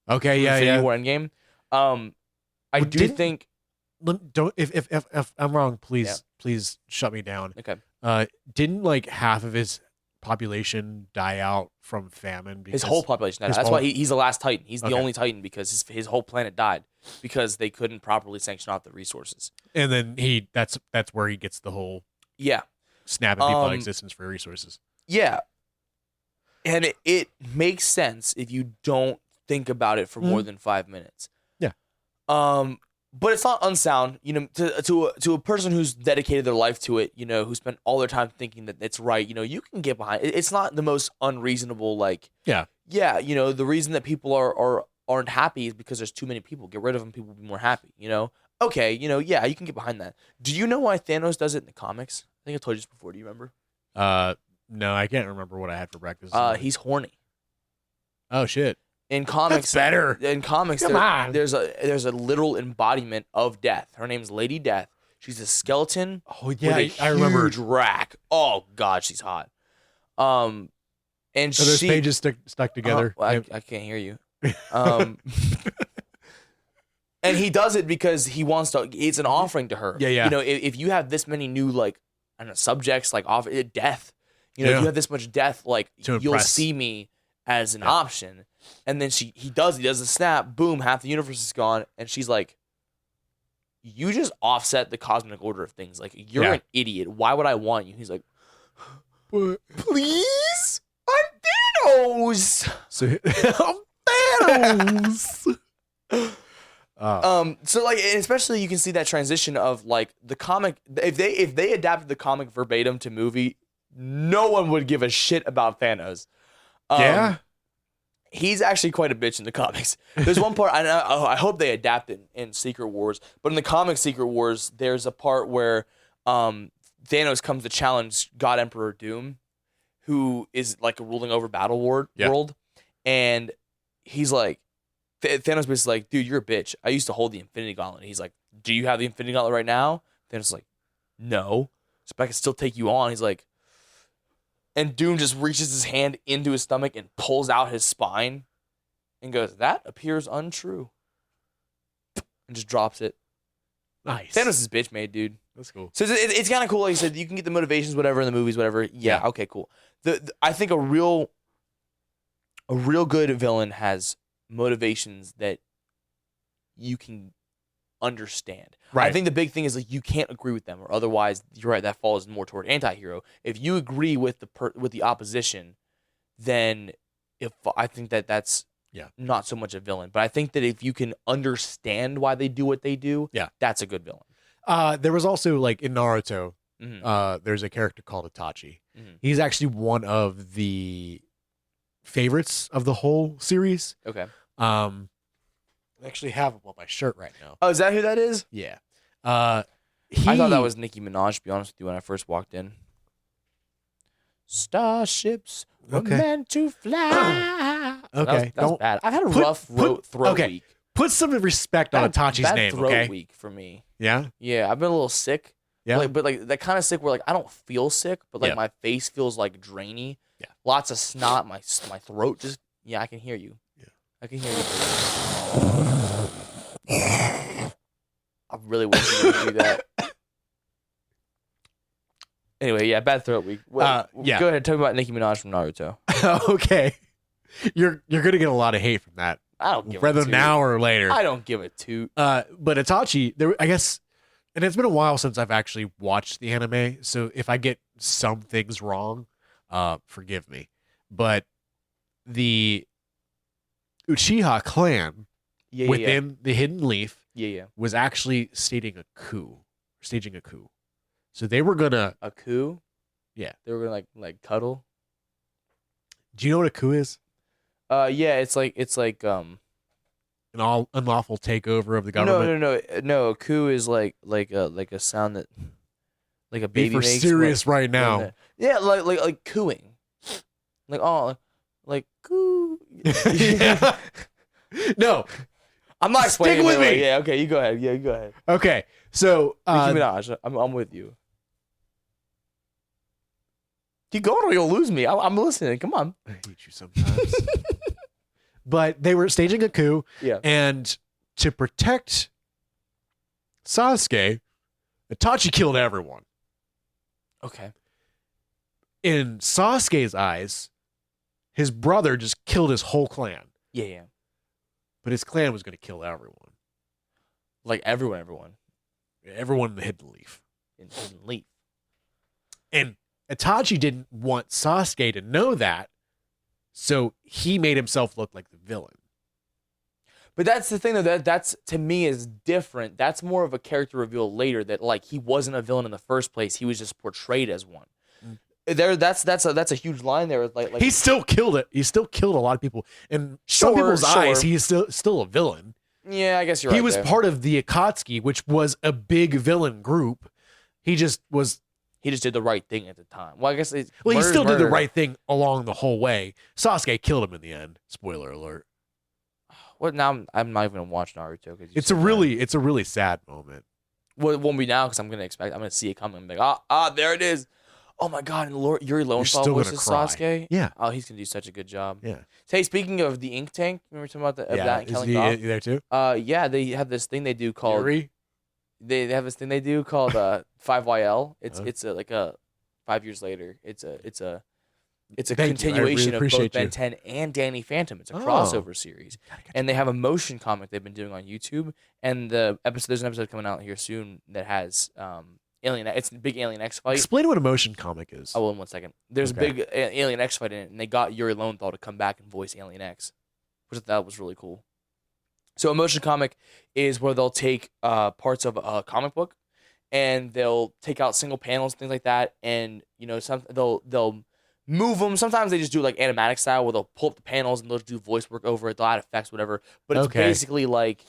Okay, Infinity War Endgame. I do think. Don't if I'm wrong, please shut me down. Okay. Didn't like half of his population die out from famine? His whole population died. That's why he's the last Titan. He's the only Titan because his whole planet died because they couldn't properly sanction out the resources. And then that's where he gets the whole snapping people out of existence for resources. Yeah. And it makes sense if you don't think about it for more than 5 minutes. Yeah. But it's not unsound, to a person who's dedicated their life to it, who spent all their time thinking that it's right, you can get behind it. It's not the most unreasonable, the reason that people aren't happy is because there's too many people. Get rid of them, people will be more happy, Okay, you can get behind that. Do you know why Thanos does it in the comics? I think I told you this before. Do you remember? No, I can't remember what I had for breakfast. He's horny. Oh shit. In comics, that's better. In comics, there's a literal embodiment of death. Her name's Lady Death. She's a skeleton. Oh yeah, with a I remember. Huge rack. Oh god, she's hot. And are those pages stuck together? I can't hear you. And he does it because he wants to. It's an offering to her. Yeah. If you have this many new subjects death. If you have this much death, you'll see me as an option. And then he does the snap, boom, half the universe is gone, and she's like, you just offset the cosmic order of things. Like, you're an idiot. Why would I want you? He's like, please? I'm Thanos. I'm Thanos. So especially you can see that transition of the comic. If they adapted the comic verbatim to movie, no one would give a shit about Thanos. He's actually quite a bitch in the comics. There's one part, I hope they adapt it in Secret Wars, but in the comic Secret Wars, there's a part where Thanos comes to challenge God Emperor Doom, who is ruling over Battle World, and he's like, Thanos is like, dude, you're a bitch. I used to hold the Infinity Gauntlet. He's like, do you have the Infinity Gauntlet right now? Thanos is like, no. So I can still take you on. He's like, and Doom just reaches his hand into his stomach and pulls out his spine and goes, that appears untrue. And just drops it. Nice. Thanos is bitch made, dude. That's cool. So it's kind of cool. Like you said, you can get the motivations, whatever, in the movies, whatever. Yeah. Okay, cool. I think a real good villain has motivations that you can understand. Right. I think the big thing is like you can't agree with them, or otherwise you're right. That falls more toward anti-hero. If you agree with the opposition, then I think that's not so much a villain. But I think that if you can understand why they do what they do, that's a good villain. There was also like in Naruto, Mm-hmm. there's a character called Itachi. Mm-hmm. He's actually one of the favorites of the whole series. Okay. I actually have him on my shirt right now. Oh, is that who that is? Yeah. I thought that was Nicki Minaj, to be honest with you, when I first walked in. Starships were meant to fly. Okay. That was bad. I've had a rough throat week. Put some respect on Itachi's name, throat okay? week for me. Yeah? Yeah, I've been a little sick. Yeah. But that kind of sick where like I don't feel sick, but like my face feels like drainy. Yeah. Lots of snot. My throat just I can hear you. Yeah. I can hear you. I really wish you would do that. Anyway, bad throat week. Go ahead, tell me about Nicki Minaj from Naruto. Okay. You're gonna get a lot of hate from that. I don't give whether a toot. now or later. I don't give a toot. But Itachi, I guess, and it's been a while since I've actually watched the anime, so if I get some things wrong, forgive me. But the Uchiha clan within the Hidden Leaf was actually staging a coup. So they were gonna a coup. Yeah, they were gonna like cuddle. Do you know what a coup is? It's like an unlawful takeover of the government. No. A coup is like a sound that like a baby for makes. Serious right now. Yeah, like cooing, like coo. Yeah. No, I'm not explaining. Stick with me. Yeah, okay, you go ahead. Yeah, you go ahead. Okay, so Nicki Minaj, I'm with you. Keep going or you'll lose me. I'm listening. Come on. I hate you sometimes. But they were staging a coup. Yeah. And to protect Sasuke, Itachi killed everyone. Okay. In Sasuke's eyes, his brother just killed his whole clan. Yeah. But his clan was going to kill everyone. Like everyone. Everyone in the Hidden Leaf. Hidden Leaf. And Itachi didn't want Sasuke to know that, so he made himself look like the villain. But that's the thing, though. That's to me is different. That's more of a character reveal later. That like he wasn't a villain in the first place. He was just portrayed as one. That's a huge line there. Like he still killed it. He still killed a lot of people. In some people's eyes, he's still a villain. Yeah, I guess you're right. He was part of the Akatsuki, which was a big villain group. He just did the right thing at the time. Well, I guess he still did the right thing along the whole way. Sasuke killed him in the end. Spoiler alert. Well, now I'm not even gonna watch Naruto because it's a really sad moment. Well, it won't be now because I'm gonna see it coming. I'm like, there it is. Oh my god! And Yuri Lowenthal voices Sasuke. Yeah. Oh, he's gonna do such a good job. Yeah. Hey, speaking of the ink tank, remember talking about that and killing off? You there too? Yeah, they have this thing they do called. Yuri? They have this thing they do called 5YL. It's like a 5 years later. It's a continuation of both Ben 10 and Danny Phantom. It's a crossover series, and they have a motion comic they've been doing on YouTube. And there's an episode coming out here soon that has Alien. It's a big Alien X fight. Explain what a motion comic is. Oh, well, in 1 second. There's a big Alien X fight in it, and they got Yuri Lowenthal to come back and voice Alien X, which I thought was really cool. So a motion comic is where they'll take parts of a comic book, and they'll take out single panels, things like that, and they'll move them. Sometimes they just do like animatic style, where they'll pull up the panels and they'll do voice work over it. They'll add effects, whatever. But it's basically like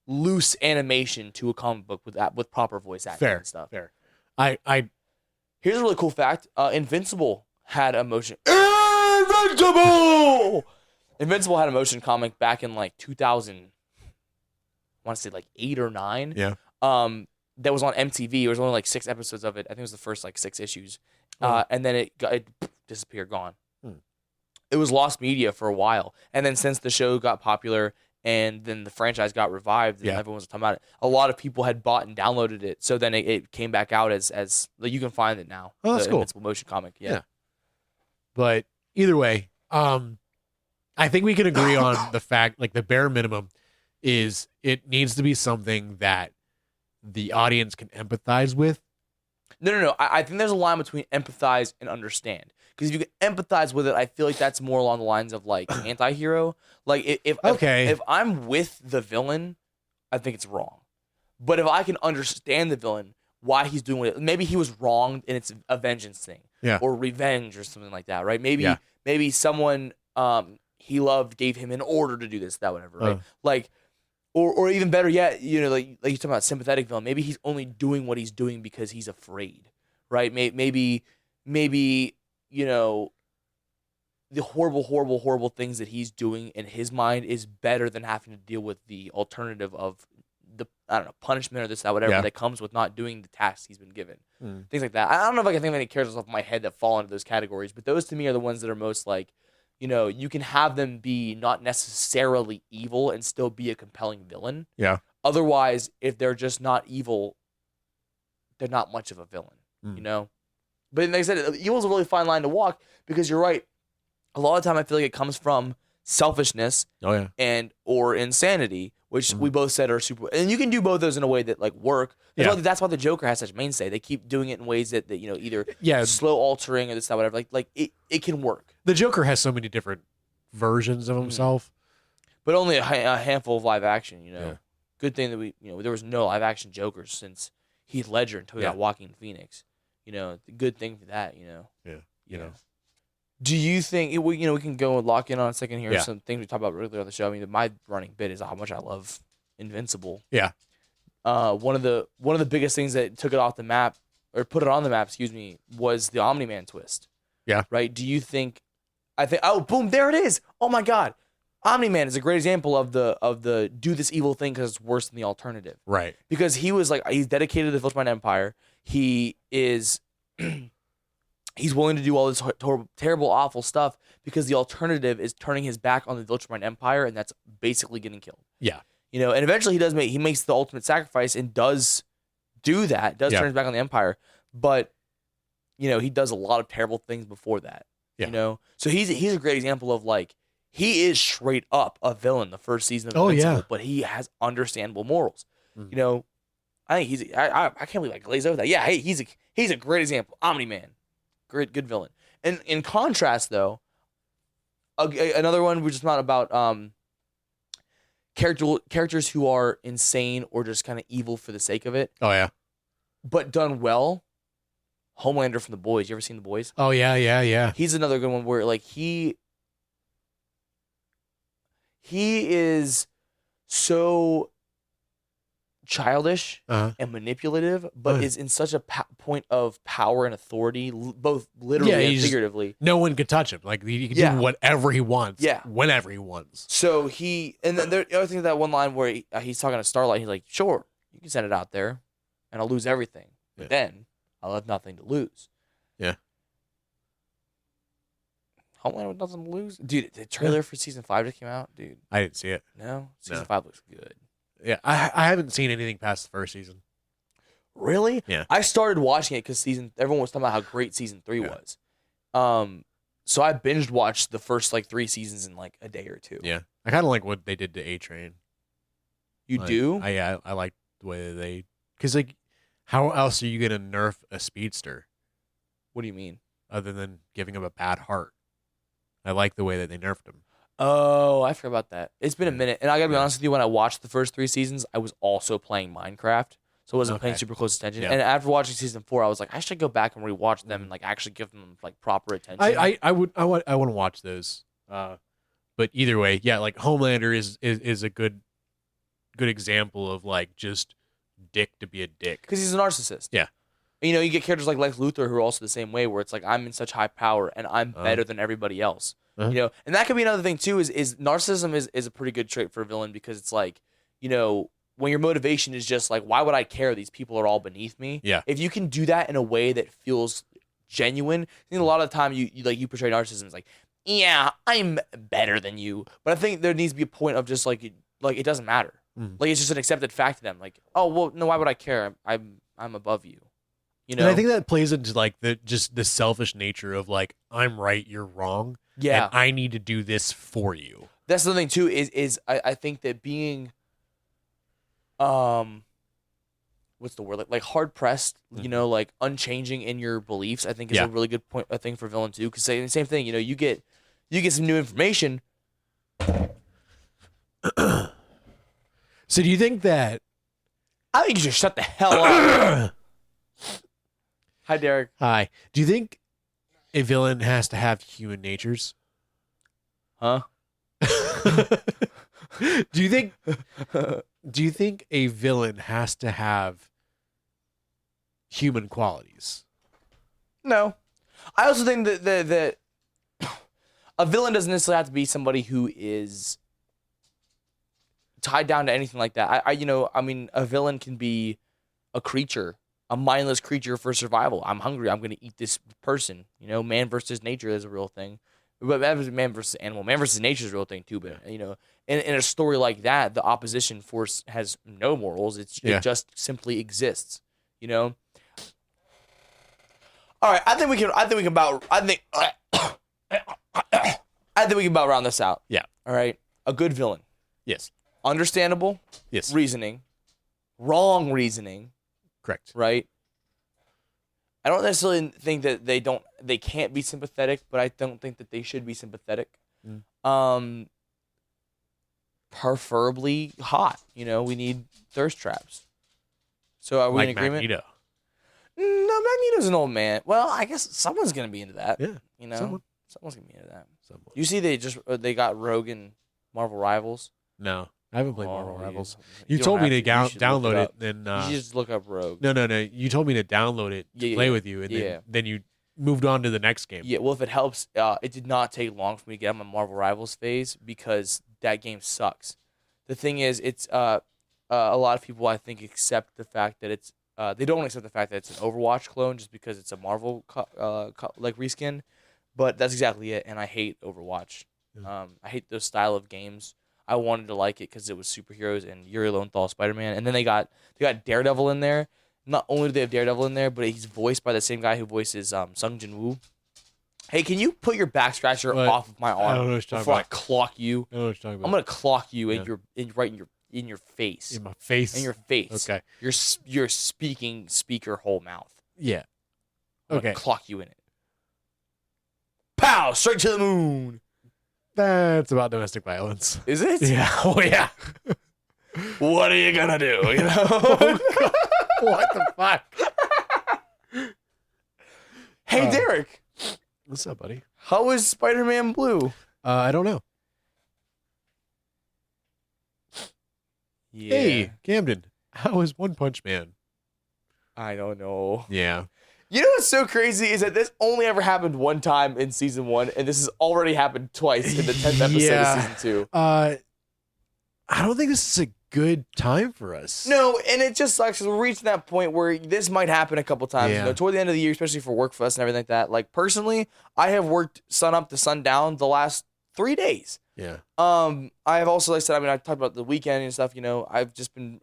loose animation to a comic book with proper voice acting and stuff. Fair. Here's a really cool fact. Invincible had a motion. Invincible had a motion comic back in like 2000. I want to say like 8 or 9. Yeah. That was on MTV. There was only like 6 episodes of it. I think it was the first like 6 issues. And then it disappeared, gone. It was lost media for a while. And then since the show got popular and then the franchise got revived and everyone was talking about it, a lot of people had bought and downloaded it. So then it came back out as like, you can find it now. Oh, that's cool. Invincible motion comic. Yeah. But either way, I think we can agree on the fact, like the bare minimum is it needs to be something that the audience can empathize with. No. I think there's a line between empathize and understand. Because if you can empathize with it, I feel like that's more along the lines of like anti-hero. Like if I'm with the villain, I think it's wrong. But if I can understand the villain, why he's doing it, maybe he was wronged and it's a vengeance thing, or revenge or something like that, right? Maybe someone he loved gave him an order to do this, that, whatever, right? Like, or even better yet, you know, like you talking about sympathetic villain. Maybe he's only doing what he's doing because he's afraid, right? Maybe you know, the horrible things that he's doing in his mind is better than having to deal with the alternative of the, I don't know, punishment or this, that, whatever that comes with not doing the tasks he's been given. Things like that. I don't know if I can think of any characters off my head that fall into those categories, but those to me are the ones that are most like, you know, you can have them be not necessarily evil and still be a compelling villain. Yeah. Otherwise, if they're just not evil, they're not much of a villain, you know? But like I said, evil is a really fine line to walk because you're right. A lot of the time, I feel like it comes from selfishness or insanity, which we both said are super. And you can do both those in a way that like work. That's why the Joker has such mainstay. They keep doing it in ways that you know, either slow altering or this, that, whatever. Like it can work. The Joker has so many different versions of himself, but only a handful of live action. You know, good thing that there was no live action Jokers since Heath Ledger until we got Joaquin Phoenix. You know, good thing for that. You know. Yeah. You know. Do you think we can go and lock in on a second here? Some things we talked about earlier on the show. I mean, my running bit is how much I love Invincible. Yeah. One of the biggest things that took it off the map or put it on the map, was the Omni-Man twist. Yeah. Right. Do you think? Oh, boom! There it is. Oh my God. Omni-Man is a great example of the do this evil thing because it's worse than the alternative. Right. Because he was like, he's dedicated to the Viltrumite Empire. He is. He's willing to do all this terrible, awful stuff because the alternative is turning his back on the Viltrumite Empire, and that's basically getting killed. Yeah. You know, and eventually he makes the ultimate sacrifice and does do that, turn his back on the Empire. But, you know, he does a lot of terrible things before that. Yeah. You know? So he's a great example of like, he is straight up a villain the first season of Invincible, but he has understandable morals. You know, I think I can't believe I glazed over that. Yeah, hey, he's a great example. Omni-Man. Good villain. And in contrast, though, another one which is not about characters who are insane or just kind of evil for the sake of it. Oh yeah, but done well. Homelander from The Boys. You ever seen The Boys? Oh yeah. He's another good one where like he is so childish and manipulative, but is in such a point of power and authority, both literally and figuratively. No one could touch him. Like he can do whatever he wants, whenever he wants. So and then the other thing, that one line where he's talking to Starlight, he's like, "Sure, you can send it out there, and I'll lose everything, but then I'll have nothing to lose." Yeah. Homeland with nothing to lose, dude. The trailer for season 5 just came out, dude. I didn't see it. No, season 5 looks good. Yeah, I haven't seen anything past the first season. Really? Yeah. I started watching it because everyone was talking about how great season 3 was. So I binged watched the first like 3 seasons in like a day or two. Yeah. I kind of like what they did to A-Train. You do? I like the way that they, because like, how else are you gonna nerf a speedster? What do you mean? Other than giving him a bad heart. I like the way that they nerfed him. Oh, I forgot about that. It's been a minute. And I gotta be honest with you, when I watched the first 3 seasons, I was also playing Minecraft. So I wasn't paying super close attention. Yeah. And after watching season 4, I was like, I should go back and rewatch them and like actually give them like proper attention. I want to watch those. But either way, yeah, like Homelander is a good example of like just dick to be a dick. Because he's a narcissist. Yeah. And, you know, you get characters like Lex Luthor who are also the same way, where it's like, I'm in such high power and I'm better than everybody else. You know, and that could be another thing too. Is narcissism is a pretty good trait for a villain, because it's like, you know, when your motivation is just like, why would I care? These people are all beneath me. Yeah. If you can do that in a way that feels genuine, I think a lot of the time you portray narcissism as like, yeah, I'm better than you. But I think there needs to be a point of just like it doesn't matter. Like it's just an accepted fact to them. Like, oh well, no, why would I care? I'm above you. You know. And I think that plays into like the selfish nature of like, I'm right, you're wrong. Yeah. And I need to do this for you. That's the thing too. Is I think that being what's the word, like hard pressed, you know, like unchanging in your beliefs. I think is a really good point. I think for villain too, because the same thing. You know, you get some new information. So do you think that? I think you should shut the hell up. Hi, Derek. Hi. Do you think a villain has to have human natures? Huh? Do you think a villain has to have human qualities? No. I also think that a villain doesn't necessarily have to be somebody who is tied down to anything like that. I mean, a villain can be a creature, a mindless creature for survival. I'm hungry. I'm going to eat this person. You know, man versus nature is a real thing. But man versus animal. Man versus nature is a real thing too. But, you know, in a story like that, the opposition force has no morals. It just simply exists, you know? All right. I think we can about round this out. Yeah. All right. A good villain. Yes. Understandable. Yes. Reasoning. Wrong reasoning. Correct. Right. I don't necessarily think that they can't be sympathetic, but I don't think that they should be sympathetic. Preferably hot. You know, we need thirst traps. So are we in agreement? Magneto. No, Magneto's an old man. Well, I guess someone's gonna be into that. Yeah. You know, someone's gonna be into that. Someone. You see, they got Rogue in Marvel Rivals. No, I haven't played Marvel Rivals. You told me to download it, then you should just look up Rogue. No. You told me to download it to play with you, and then you moved on to the next game. Yeah, well, if it helps, it did not take long for me to get on my Marvel Rivals phase because that game sucks. The thing is, it's a lot of people I think accept the fact that it's they don't accept the fact that it's an Overwatch clone just because it's a Marvel like reskin, but that's exactly it. And I hate Overwatch. I hate those style of games. I wanted to like it because it was superheroes and Yuri Lowenthal, Spider-Man, and then they got Daredevil in there. Not only do they have Daredevil in there, but he's voiced by the same guy who voices Sung Jin-woo. Hey, can you put your back scratcher off of my arm I don't know what you're before I clock you? I don't know what you're talking about. I'm gonna clock you in your face. In my face. In your face. Okay. Your speaker whole mouth. Yeah. I'm gonna clock you in it. Pow! Straight to the moon. That's about domestic violence. Is it? Yeah. Oh yeah. What are you gonna do? You know? What the fuck? Hey, Derek. What's up, buddy? How is Spider-Man Blue? I don't know. Yeah. Hey, Camden. How is One Punch Man? I don't know. Yeah. You know what's so crazy is that this only ever happened one time in season 1, and this has already happened twice in the 10th episode of season 2. I don't think this is a good time for us. No, and it just sucks because we're reaching that point where this might happen a couple times. Yeah. You know, toward the end of the year, especially for work for us and everything like that. Like personally, I have worked sun up to sundown the last 3 days. Yeah. I have also, like I said, I mean, I talked about the weekend and stuff. You know, I've just been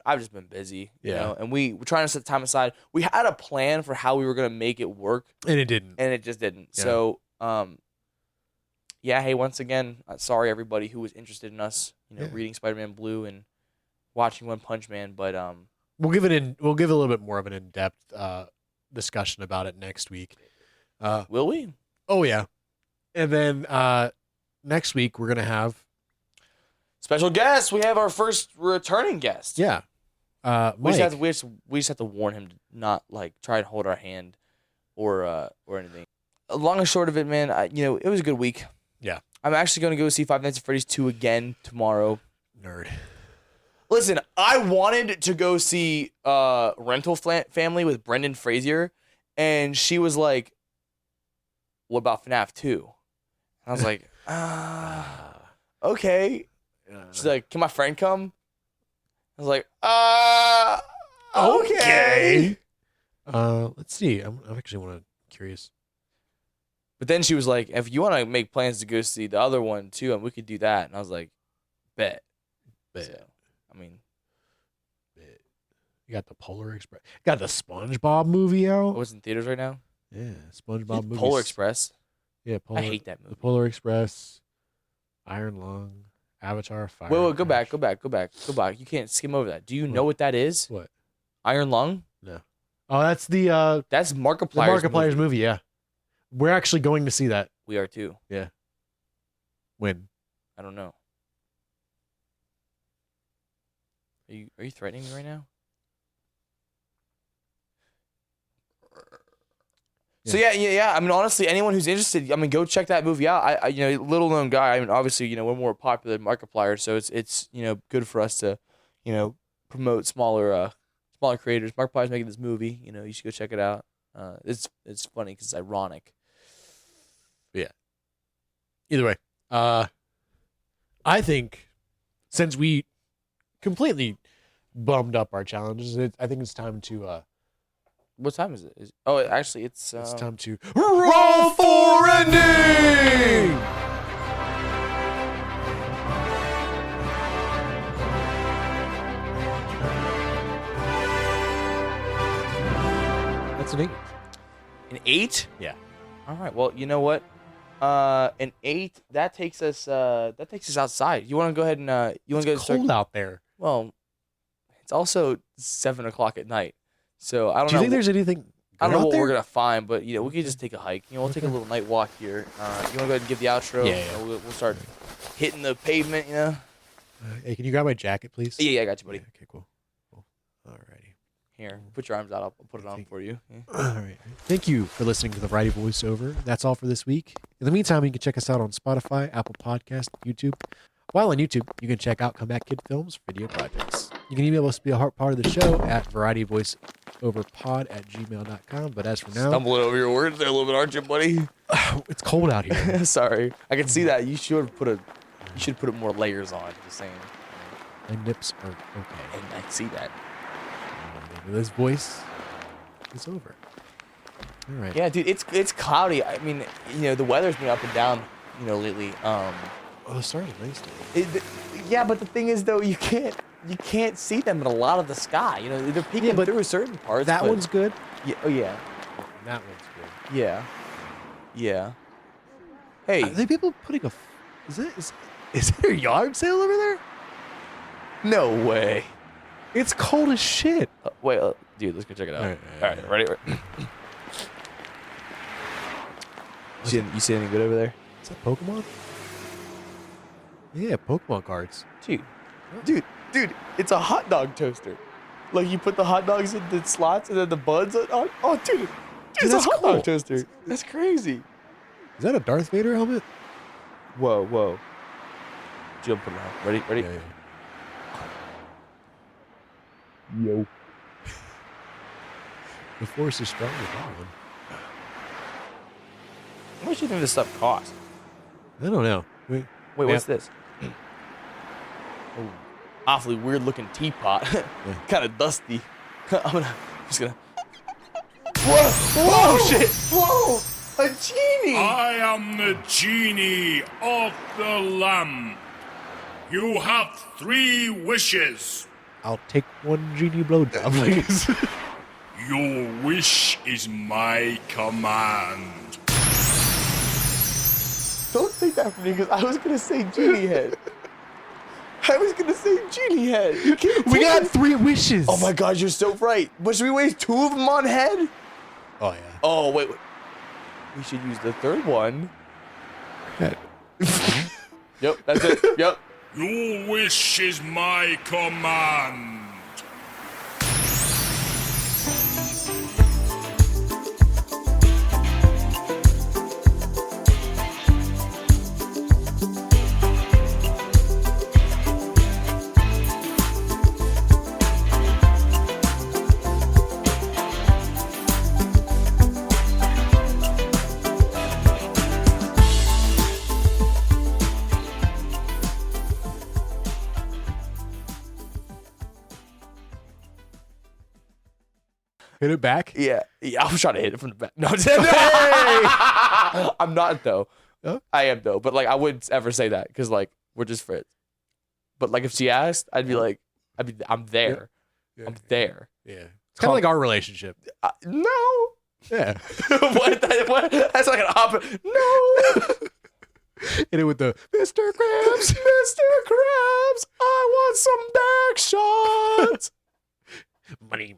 busy. You know, and we're trying to set time aside. We had a plan for how we were gonna make it work, and it didn't. And it just didn't. Yeah. So, yeah. Hey, once again, sorry everybody who was interested in us, you know, reading Spider-Man Blue and watching One Punch Man, but we'll give a little bit more of an in-depth discussion about it next week. Will we? Oh yeah, and then next week we're gonna have special guest. We have our first returning guest. Yeah, we just have to warn him to not like try and hold our hand or anything. Long and short of it, man, you know, it was a good week. Yeah, I'm actually gonna go see Five Nights at Freddy's 2 again tomorrow. Nerd. Listen, I wanted to go see Rental Family with Brendan Fraser, and she was like, "What about FNAF 2?" And I was like, okay. She's like, "Can my friend come?" I was like, okay. Let's see. I'm actually curious. But then she was like, "If you want to make plans to go see the other one too, and we could do that." And I was like, bet. So, I mean, you got the Polar Express. Got the SpongeBob movie out. What's in theaters right now? Yeah, SpongeBob movie. Polar Express. Yeah, I hate that movie. The Polar Express, Iron Lung. Avatar, Fire. Wait, go back. You can't skim over that. Do you know what that is? What? Iron Lung? No. Oh, that's the That's Markiplier's movie. Yeah, we're actually going to see that. We are too. Yeah. When? I don't know. Are you threatening me right now? So yeah. I mean, honestly, anyone who's interested, I mean, go check that movie out. I little known guy. I mean, obviously, we're more popular than Markiplier, so it's good for us to, promote smaller creators. Markiplier's making this movie. You should go check it out. It's funny because it's ironic. Yeah. Either way, I think since we completely bummed up our challenges, I think it's time to. What time is it? It's time to roll for ending. That's an 8. An 8? Yeah. All right. Well, you know what? An 8 that takes us outside. You want to go ahead and It's cold out there. Well, it's also 7:00 at night. So I don't know. Do you think there's anything? I don't know what we're gonna find, but we could just take a hike. We'll take a little night walk here. You want to go ahead and give the outro? Yeah. We'll start hitting the pavement. Hey, can you grab my jacket, please? Yeah, I got you, buddy. Okay, cool. Alrighty. Here, put your arms out. I'll put it on for you. Yeah. All right. Thank you for listening to the Variety Voiceover. That's all for this week. In the meantime, you can check us out on Spotify, Apple Podcast, YouTube. While on YouTube, you can check out Comeback Kid Films video projects. You can email us to be a part of the show at varietyvoiceoverpod@gmail.com. But as for now, stumbling over your words there a little bit, aren't you, buddy? It's cold out here. Sorry, I can see that. You should put more layers on. Just saying. My nips are okay. And I see that. This voice is over. All right. Yeah, dude, it's cloudy. I mean, the weather's been up and down, lately. The stars are nice. Yeah, but the thing is, though, you can't see them in a lot of the sky. They're peeking through certain parts. That one's good. Yeah. Oh yeah. That one's good. Yeah. Yeah. Hey. Are they people putting a? Is it a yard sale over there? No way. It's cold as shit. Wait, dude, let's go check it out. All right, ready? You see anything good over there? Is that Pokemon? Yeah, Pokemon cards. Dude, it's a hot dog toaster. Like you put the hot dogs in the slots and then the buns on. Oh, dude, it's a hot dog toaster. That's crazy. Is that a Darth Vader helmet? Whoa. Jump it out. Ready? Yeah. Yo. The Force is strong with that one. How much do you think this stuff costs? I don't know. Wait, what's this? Oh, awfully weird looking teapot. Kind of dusty. I'm just gonna. Whoa! Shit! Whoa! A genie! I am the genie of the lamp. You have 3 wishes. I'll take one genie blowjob, please. Your wish is my command. Don't take that from me, because I was gonna say genie head. You can't We got 3 wishes. Oh my God, you're so right. But should we waste 2 of them on head? Oh, yeah. Oh, wait. We should use the 3rd one. Head. Yep, that's it. Yep. Your wish is my command. Hit it back? Yeah, I was trying to hit it from the back. No, I'm not though. Oh? I am though, but I wouldn't ever say that because we're just friends. But if she asked, I'd be like, I'm there. Yeah. I'm there. Yeah. It's kind of like our relationship. No. Yeah. What? That's like an opposite. No. Hit it with the Mr. Krabs. Mr. Krabs, I want some back shots. Money.